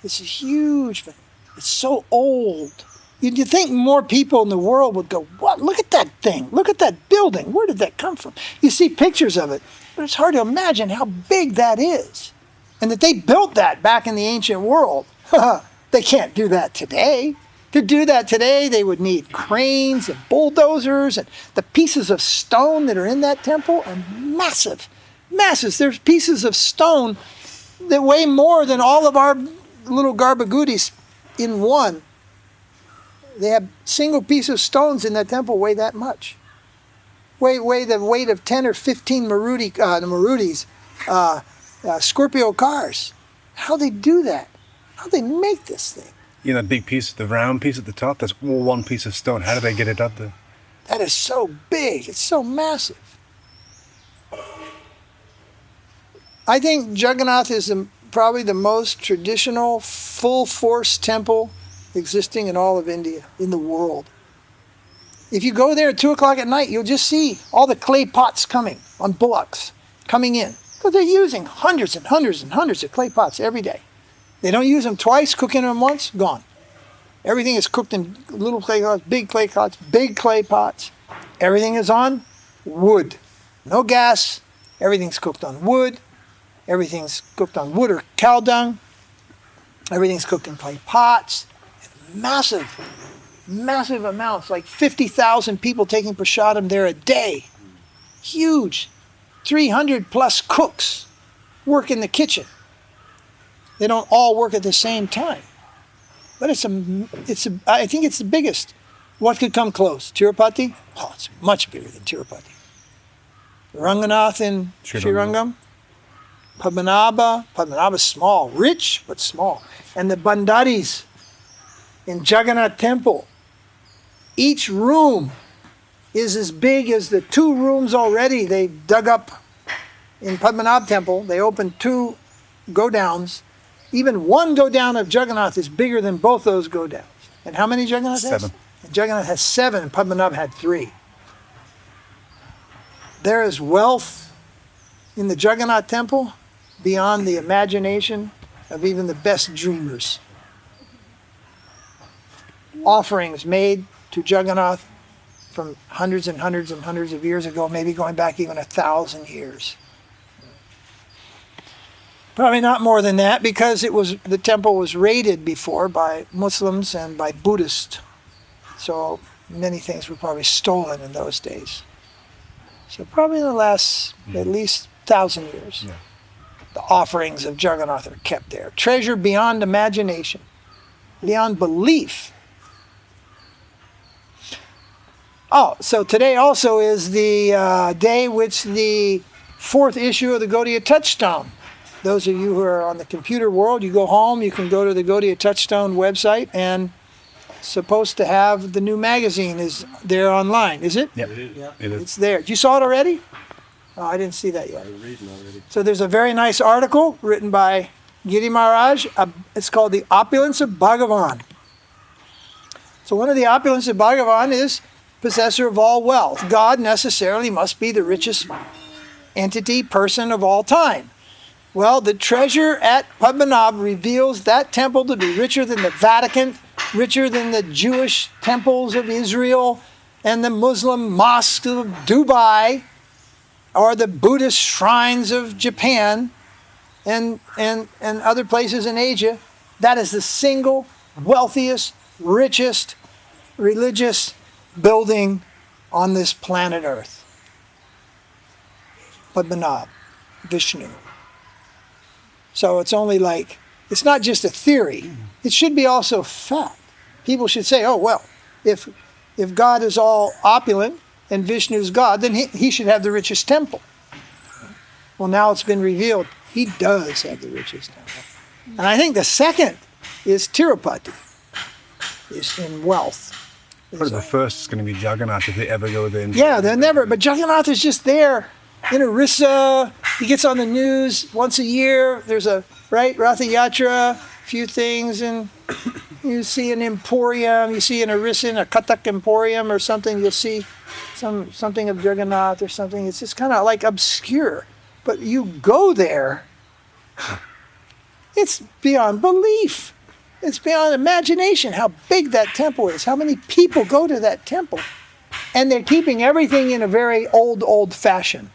This is huge, but it's so old. You'd think more people in the world would go, what? Look at that thing. Look at that building. Where did that come from? You see pictures of it, but it's hard to imagine how big that is. And that they built that back in the ancient world. They can't do that today. To do that today, they would need cranes and bulldozers, and the pieces of stone that are in that temple are massive. Massive. There's pieces of stone that weigh more than all of our little garbagudis in one. They have single piece of stones in that temple weigh that much. Weigh the weight of 10 or 15 Marudis, Scorpio cars. How they do that? How they make this thing? You know, that big piece, the round piece at the top, that's all one piece of stone. How do they get it up there? That is so big. It's so massive. I think Jagannath is probably the most traditional, full-force temple existing in all of India, in the world. If you go there at 2 o'clock at night, you'll just see all the clay pots coming on bullocks, coming in. Because they're using hundreds and hundreds and hundreds of clay pots every day. They don't use them twice, cooking them once, gone. Everything is cooked in little clay pots, big clay pots. Everything is on wood. No gas. Everything's cooked on wood. Everything's cooked on wood or cow dung. Everything's cooked in clay pots. Massive amounts, like 50,000 people taking prasadam there a day. Huge. 300 plus cooks work in the kitchen. They don't all work at the same time. But I think it's the biggest. What could come close? Tirupati? Oh, it's much bigger than Tirupati. Ranganath in Srirangam. Padmanabha's small, rich but small. And the Bandaris in Jagannātha Temple. Each room is as big as the 2 rooms already they dug up in Padmanabha Temple. They opened 2 go-downs. Even one go-down of Jagannath is bigger than both those go-downs. And how many Jagannath has? 7. And Jagannath has 7, and Padmanabha had 3. There is wealth in the Jagannātha Temple beyond the imagination of even the best dreamers. Offerings made to Jagannath from hundreds and hundreds and hundreds of years ago, maybe going back even 1,000 years. Probably not more than that, because the temple was raided before by Muslims and by Buddhists So many things were probably stolen in those days. So probably in the last at least 1,000 years, Yeah. the offerings of Jagannātha are kept there. Treasure beyond imagination, beyond belief. Oh, so today also is the day which the 4th issue of the Gaudiya Touchstone. Those of you who are on the computer world, you go home, you can go to the Gaudiya Touchstone website, and supposed to have the new magazine is there online, is it? Yep. It is. It is. It's there. You saw it already? Oh, I didn't see that yet. I'm reading already. So there's a very nice article written by Giri Maharaj. It's called The Opulence of Bhagavan. So one of the opulence of Bhagavan is possessor of all wealth. God necessarily must be the richest entity, person of all time. Well, the treasure at Padmanabh reveals that temple to be richer than the Vatican, richer than the Jewish temples of Israel and the Muslim mosques of Dubai, or the Buddhist shrines of Japan and other places in Asia. That is the single wealthiest, richest religious building on this planet Earth. Padmanabh, Viṣṇu. So it's only like, it's not just a theory. It should be also fact. People should say, oh, well, if God is all opulent and Vishnu is God, then he should have the richest temple. Well, now it's been revealed, he does have the richest temple. And I think the second is Tirupati, is in wealth. Probably the first is going to be Jagannātha if they ever go there. Yeah, they're never, but Jagannātha is just there in a risa. He gets on the news once a year. There's a, Ratha Yatra, a few things, and you see an emporium, you see an Orissa, a Kathak emporium or something, you'll see something of Jagannāth or something. It's just kind of like obscure. But you go there, it's beyond belief. It's beyond imagination how big that temple is, how many people go to that temple. And they're keeping everything in a very old fashion.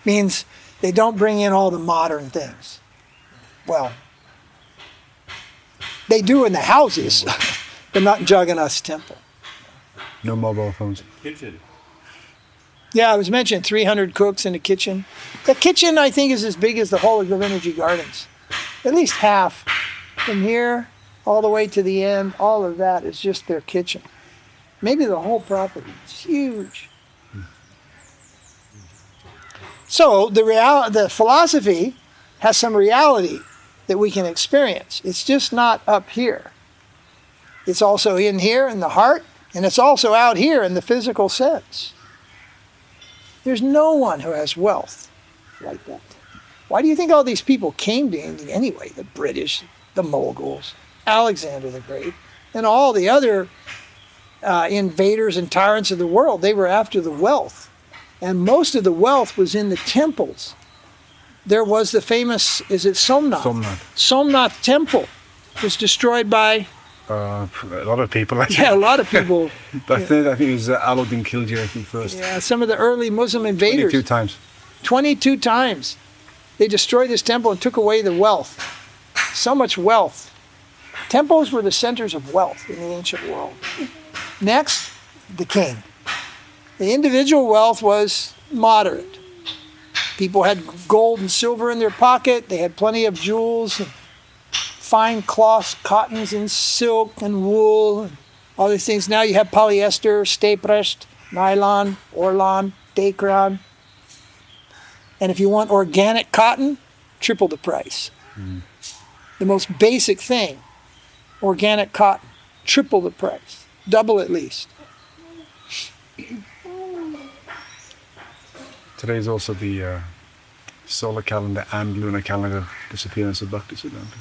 Means they don't bring in all the modern things. Well, they do in the houses, but not in Jagannāth's temple. No mobile phones. Kitchen. Yeah, I was mentioned 300 cooks in the kitchen. The kitchen, I think, is as big as the whole of Govindaji Gardens. At least half. From here all the way to the end, all of that is just their kitchen. Maybe the whole property. It's huge. So the philosophy has some reality that we can experience. It's just not up here. It's also in here in the heart, and it's also out here in the physical sense. There's no one who has wealth like that. Why do you think all these people came to India anyway? The British, the Moguls, Alexander the Great, and all the other invaders and tyrants of the world. They were after the wealth. And most of the wealth was in the temples. There was the famous, is it Somnath? Somnath Temple was destroyed by... a lot of people. Yeah, a lot of people. I think it was Alauddin Khilji, I think, first. Yeah, some of the early Muslim invaders. 22 times. 22 times. They destroyed this temple and took away the wealth. So much wealth. Temples were the centers of wealth in the ancient world. Next, the king. The individual wealth was moderate. People had gold and silver in their pocket. They had plenty of jewels, and fine cloths, cottons and silk and wool, and all these things. Now you have polyester, stay-pressed, nylon, orlan, dacron. And if you want organic cotton, triple the price. The most basic thing, organic cotton, triple the price, double at least. Today is also the solar calendar and lunar calendar disappearance of Bhaktisiddhanta.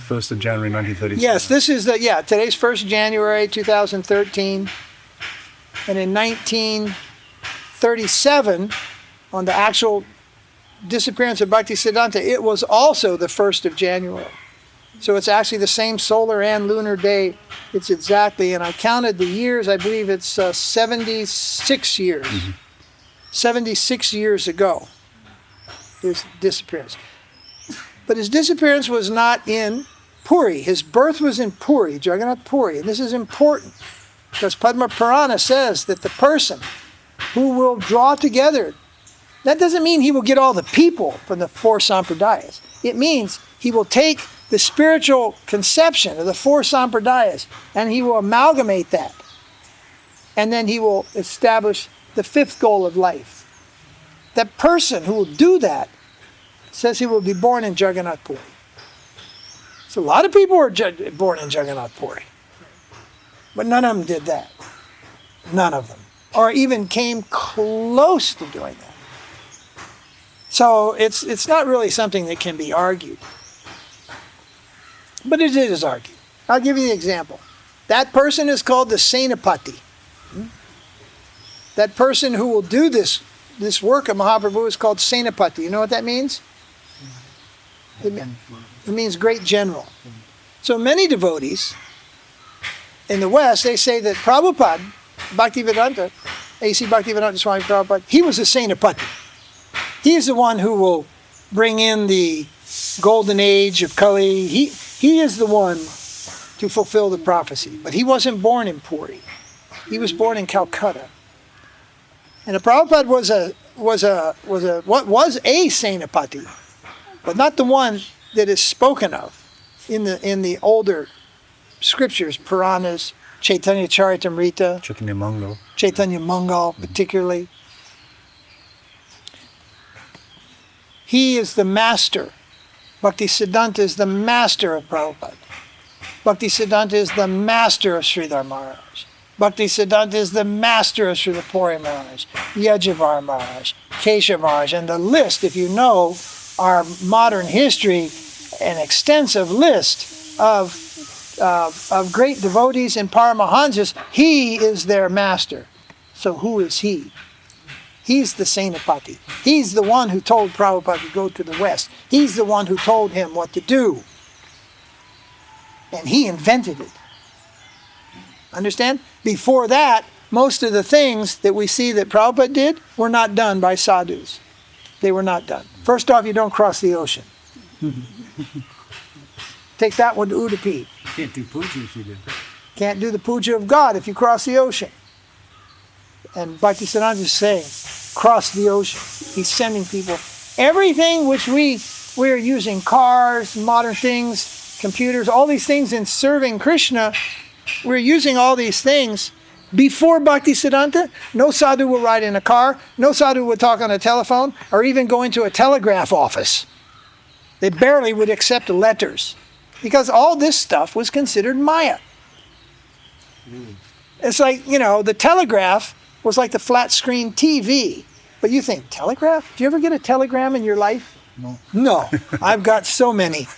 1st of January 1937. Yes, this is today's 1st January 2013. And in 1937, on the actual disappearance of Bhaktisiddhanta, it was also the 1st of January. So it's actually the same solar and lunar day. It's exactly, and I counted the years, I believe it's 76 years. 76 years ago, his disappearance. But his disappearance was not in Puri. His birth was in Puri, Jagannath Puri. And this is important. Because Padma Purana says that the person who will draw together, that doesn't mean he will get all the people from the four sampradāyas. It means he will take the spiritual conception of the four sampradāyas and he will amalgamate that. And then he will establish the fifth goal of life. That person who will do that says he will be born in Jagannath Puri. So a lot of people were born in Jagannath Puri. But none of them did that. None of them. Or even came close to doing that. So it's not really something that can be argued. But it is argued. I'll give you the example. That person is called the senapati. That person who will do this work of Mahāprabhu is called senapati. You know what that means? It means great general. So many devotees in the West, they say that Prabhupada, Bhaktisiddhānta, A.C. Bhaktisiddhānta Swami Prabhupada, he was a senapati. He is the one who will bring in the golden age of Kali. He is the one to fulfill the prophecy. But he wasn't born in Puri. He was born in Calcutta. And the Prabhupada was a senapati, but not the one that is spoken of in the older scriptures, Puranas, Chaitanya Charitamrita, Chaitanya Mangal particularly. He is the master. Bhaktisiddhanta is the master of Prabhupada. Bhaktisiddhanta is the master of Sridhar Maharaj. Bhaktisiddhanta is the master of Srila Puri Maharaj, Yajavar Maharaj, Keshav Maharaj, and the list, if you know our modern history, an extensive list of great devotees and paramahaṁsas, he is their master. So who is he? He's the senapati. He's the one who told Prabhupada to go to the West. He's the one who told him what to do. And he invented it. Understand? Before that, most of the things that we see that Prabhupada did were not done by sadhus. They were not done. First off, you don't cross the ocean. Take that one to Udupi. Can't do puja if you do. Can't do the puja of God if you cross the ocean. And Bhaktisiddhanta is saying, cross the ocean. He's sending people. Everything which we're using, cars, modern things, computers, all these things in serving Krishna, we're using all these things. Before Bhaktisiddhanta, no sadhu will ride in a car, no sadhu would talk on a telephone, or even go into a telegraph office. They barely would accept letters, because all this stuff was considered māyā. It's like, the telegraph was like the flat screen TV. But you think, telegraph? Do you ever get a telegram in your life? No. I've got so many.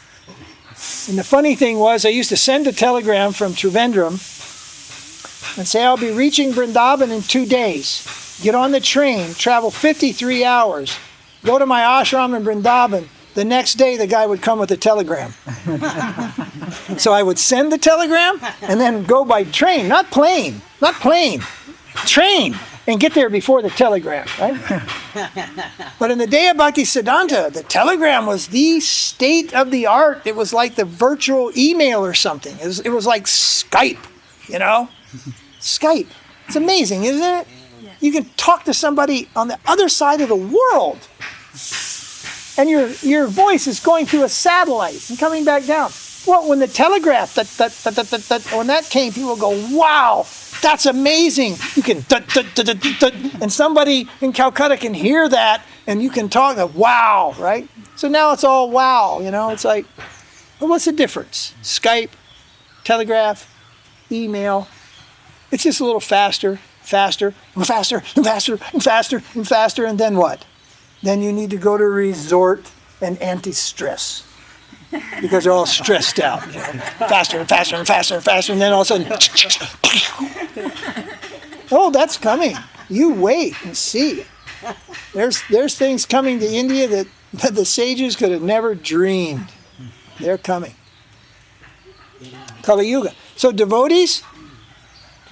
And the funny thing was, I used to send a telegram from Trivandrum and say, I'll be reaching Vrindavan in 2 days. Get on the train, travel 53 hours, go to my ashram in Vrindavan. The next day, the guy would come with a telegram. So I would send the telegram and then go by train, not plane, train, and get there before the telegram, right? But in the day of Bhaktisiddhanta, the telegram was the state of the art. It was like the virtual email or something. It was like Skype, Skype. It's amazing, isn't it? Yes. You can talk to somebody on the other side of the world. And your voice is going through a satellite and coming back down. Well, when the telegraph, when that came, people go, wow, that's amazing. You can, and somebody in Calcutta can hear that, and you can talk, wow, right? So now it's all wow, it's like, well, what's the difference? Skype, telegraph, email. It's just a little faster, and then what? Then you need to go to a resort and anti-stress. Because they're all stressed out. Faster and faster and faster and faster, and then all of a sudden, oh, that's coming. You wait and see. There's things coming to India that the sages could have never dreamed. They're coming. Kali Yuga. So devotees,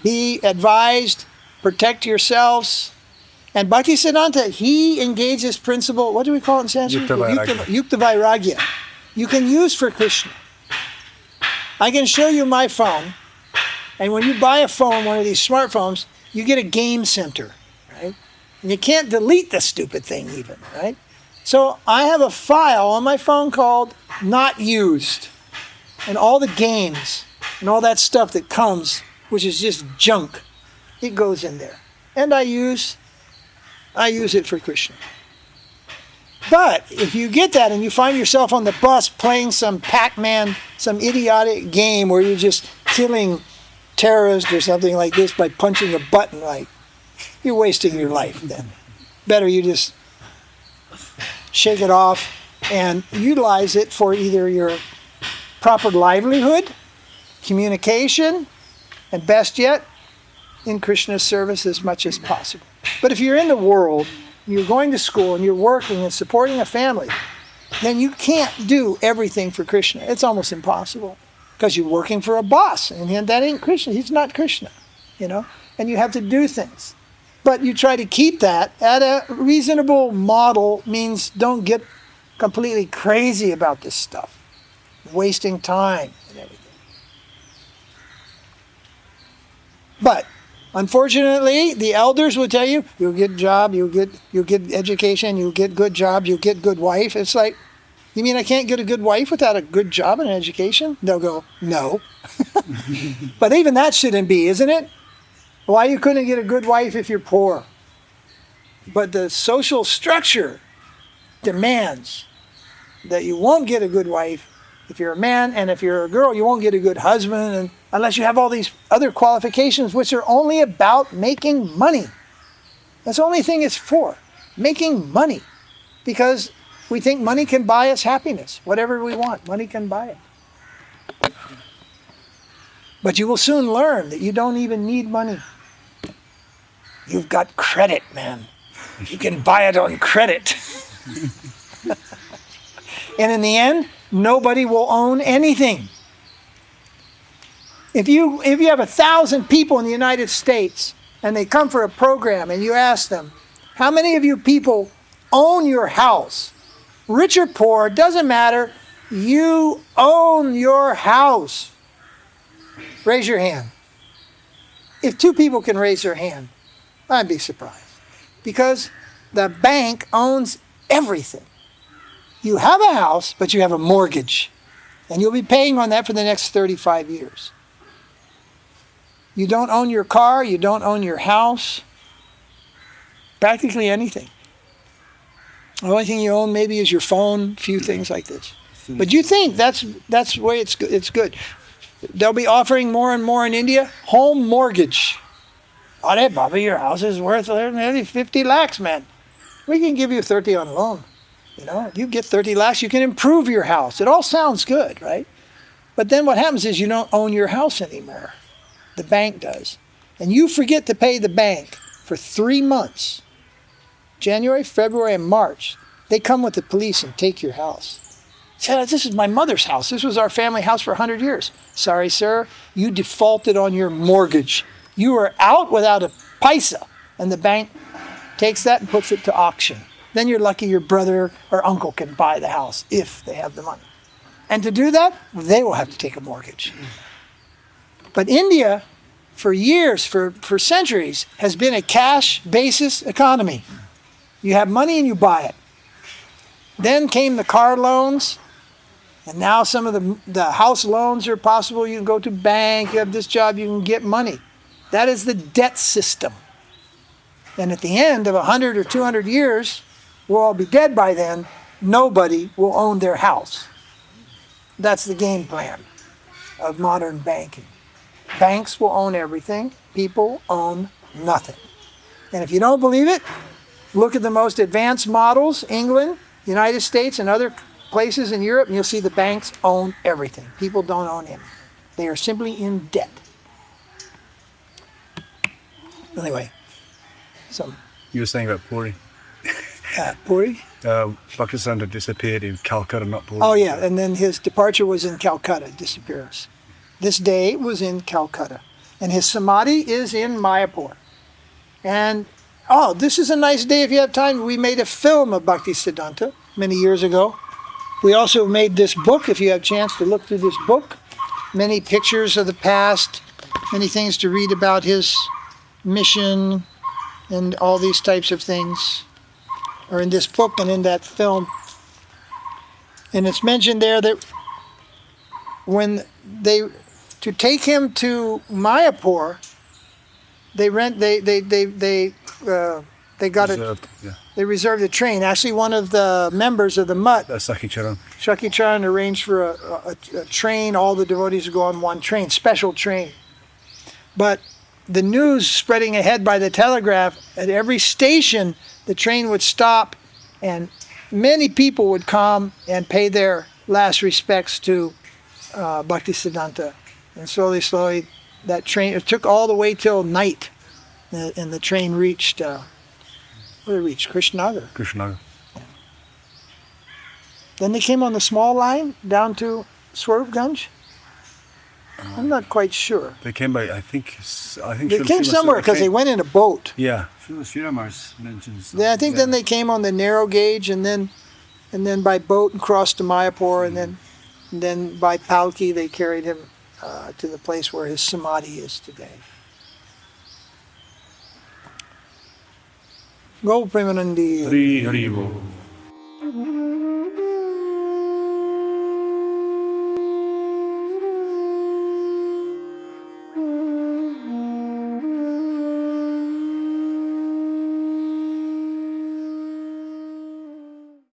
be advised, protect yourselves. And Bhaktisiddhanta, he engaged this principle, what do we call it in Sanskrit? Yukta Vairagya. You can use for Krishna. I can show you my phone, And when you buy a phone, one of these smartphones, you get a game center, right? And you can't delete the stupid thing even, right? So I have a file on my phone called Not Used. And all the games and all that stuff that comes, which is just junk, it goes in there. And I use it for Krishna. But if you get that and you find yourself on the bus playing some Pac-Man, some idiotic game where you're just killing terrorists or something like this by punching a button, right? You're wasting your life then. Better you just shake it off and utilize it for either your proper livelihood, communication, and best yet, in Krishna's service as much as possible. But if you're in the world, you're going to school and you're working and supporting a family, then you can't do everything for Krishna. It's almost impossible because you're working for a boss and that ain't Krishna. He's not Krishna, and you have to do things. But you try to keep that at a reasonable model means don't get completely crazy about this stuff, wasting time and everything. But unfortunately, the elders will tell you, you'll get a job, you'll get education, you'll get good job, you'll get good wife. It's like, you mean I can't get a good wife without a good job and an education? They'll go, no. But even that shouldn't be, isn't it? Why you couldn't get a good wife if you're poor? But the social structure demands that you won't get a good wife if you're a man, and if you're a girl, you won't get a good husband, and unless you have all these other qualifications, which are only about making money. That's the only thing it's for, making money. Because we think money can buy us happiness. Whatever we want, money can buy it. But you will soon learn that you don't even need money. You've got credit, man. You can buy it on credit. And in the end, nobody will own anything. If you have 1,000 people in the United States and they come for a program and you ask them, how many of you people own your house? Rich or poor, doesn't matter. You own your house. Raise your hand. If 2 people can raise their hand, I'd be surprised. Because the bank owns everything. You have a house, but you have a mortgage. And you'll be paying on that for the next 35 years. You don't own your car, you don't own your house. Practically anything. The only thing you own maybe is your phone, a few things like this. But you think that's the way it's good. They'll be offering more and more in India, home mortgage. Are Baba, your house is worth nearly 50 lakhs, man. We can give you 30 on loan. You get 30 lakhs, you can improve your house. It all sounds good, right? But then what happens is you don't own your house anymore. The bank does. And you forget to pay the bank for 3 months. January, February, and March. They come with the police and take your house. Say, this is my mother's house. This was our family house for 100 years. Sorry, sir. You defaulted on your mortgage. You are out without a paisa. And the bank takes that and puts it to auction. Then you're lucky your brother or uncle can buy the house if they have the money. And to do that, they will have to take a mortgage. But India, for years, for centuries, has been a cash basis economy. You have money and you buy it. Then came the car loans, and now some of the house loans are possible. You can go to bank, you have this job, you can get money. That is the debt system. And at the end of 100 or 200 years, we'll all be dead by then. Nobody will own their house. That's the game plan of modern banking. Banks will own everything. People own nothing. And if you don't believe it, look at the most advanced models, England, United States, and other places in Europe, and you'll see the banks own everything. People don't own anything. They are simply in debt. Anyway, so... You were saying about Puri. Puri? Bhaktisiddhanta disappeared in Calcutta, not Puri. Oh yeah, and then his departure was in Calcutta, disappearance. This day was in Calcutta. And his samadhi is in Mayapur. And, this is a nice day if you have time. We made a film of Bhaktisiddhanta many years ago. We also made this book, if you have a chance to look through this book. Many pictures of the past, many things to read about his mission and all these types of things are in this book and in that film. And it's mentioned there that when to take him to Mayapur, they reserved a train. Actually, one of the members of the mutt, Shaki-charan, arranged for a train. All the devotees would go on one train, special train. But the news spreading ahead by the telegraph, at every station the train would stop and many people would come and pay their last respects to Bhaktisiddhanta. And slowly, that train, it took all the way till night, and the train reached, where did it reach? kṛṣṇa-bhakta. Then they came on the small line down to Swarupganj. I'm not quite sure. They came by, I think They came somewhere because they went in a boat. Yeah. Śrīla Sarasvatī mentions. I think then they came on the narrow gauge and then by boat and crossed to Mayapur, and then by palki they carried him to the place where his samadhi is today. Go Premanandi. Hari Hari Bol.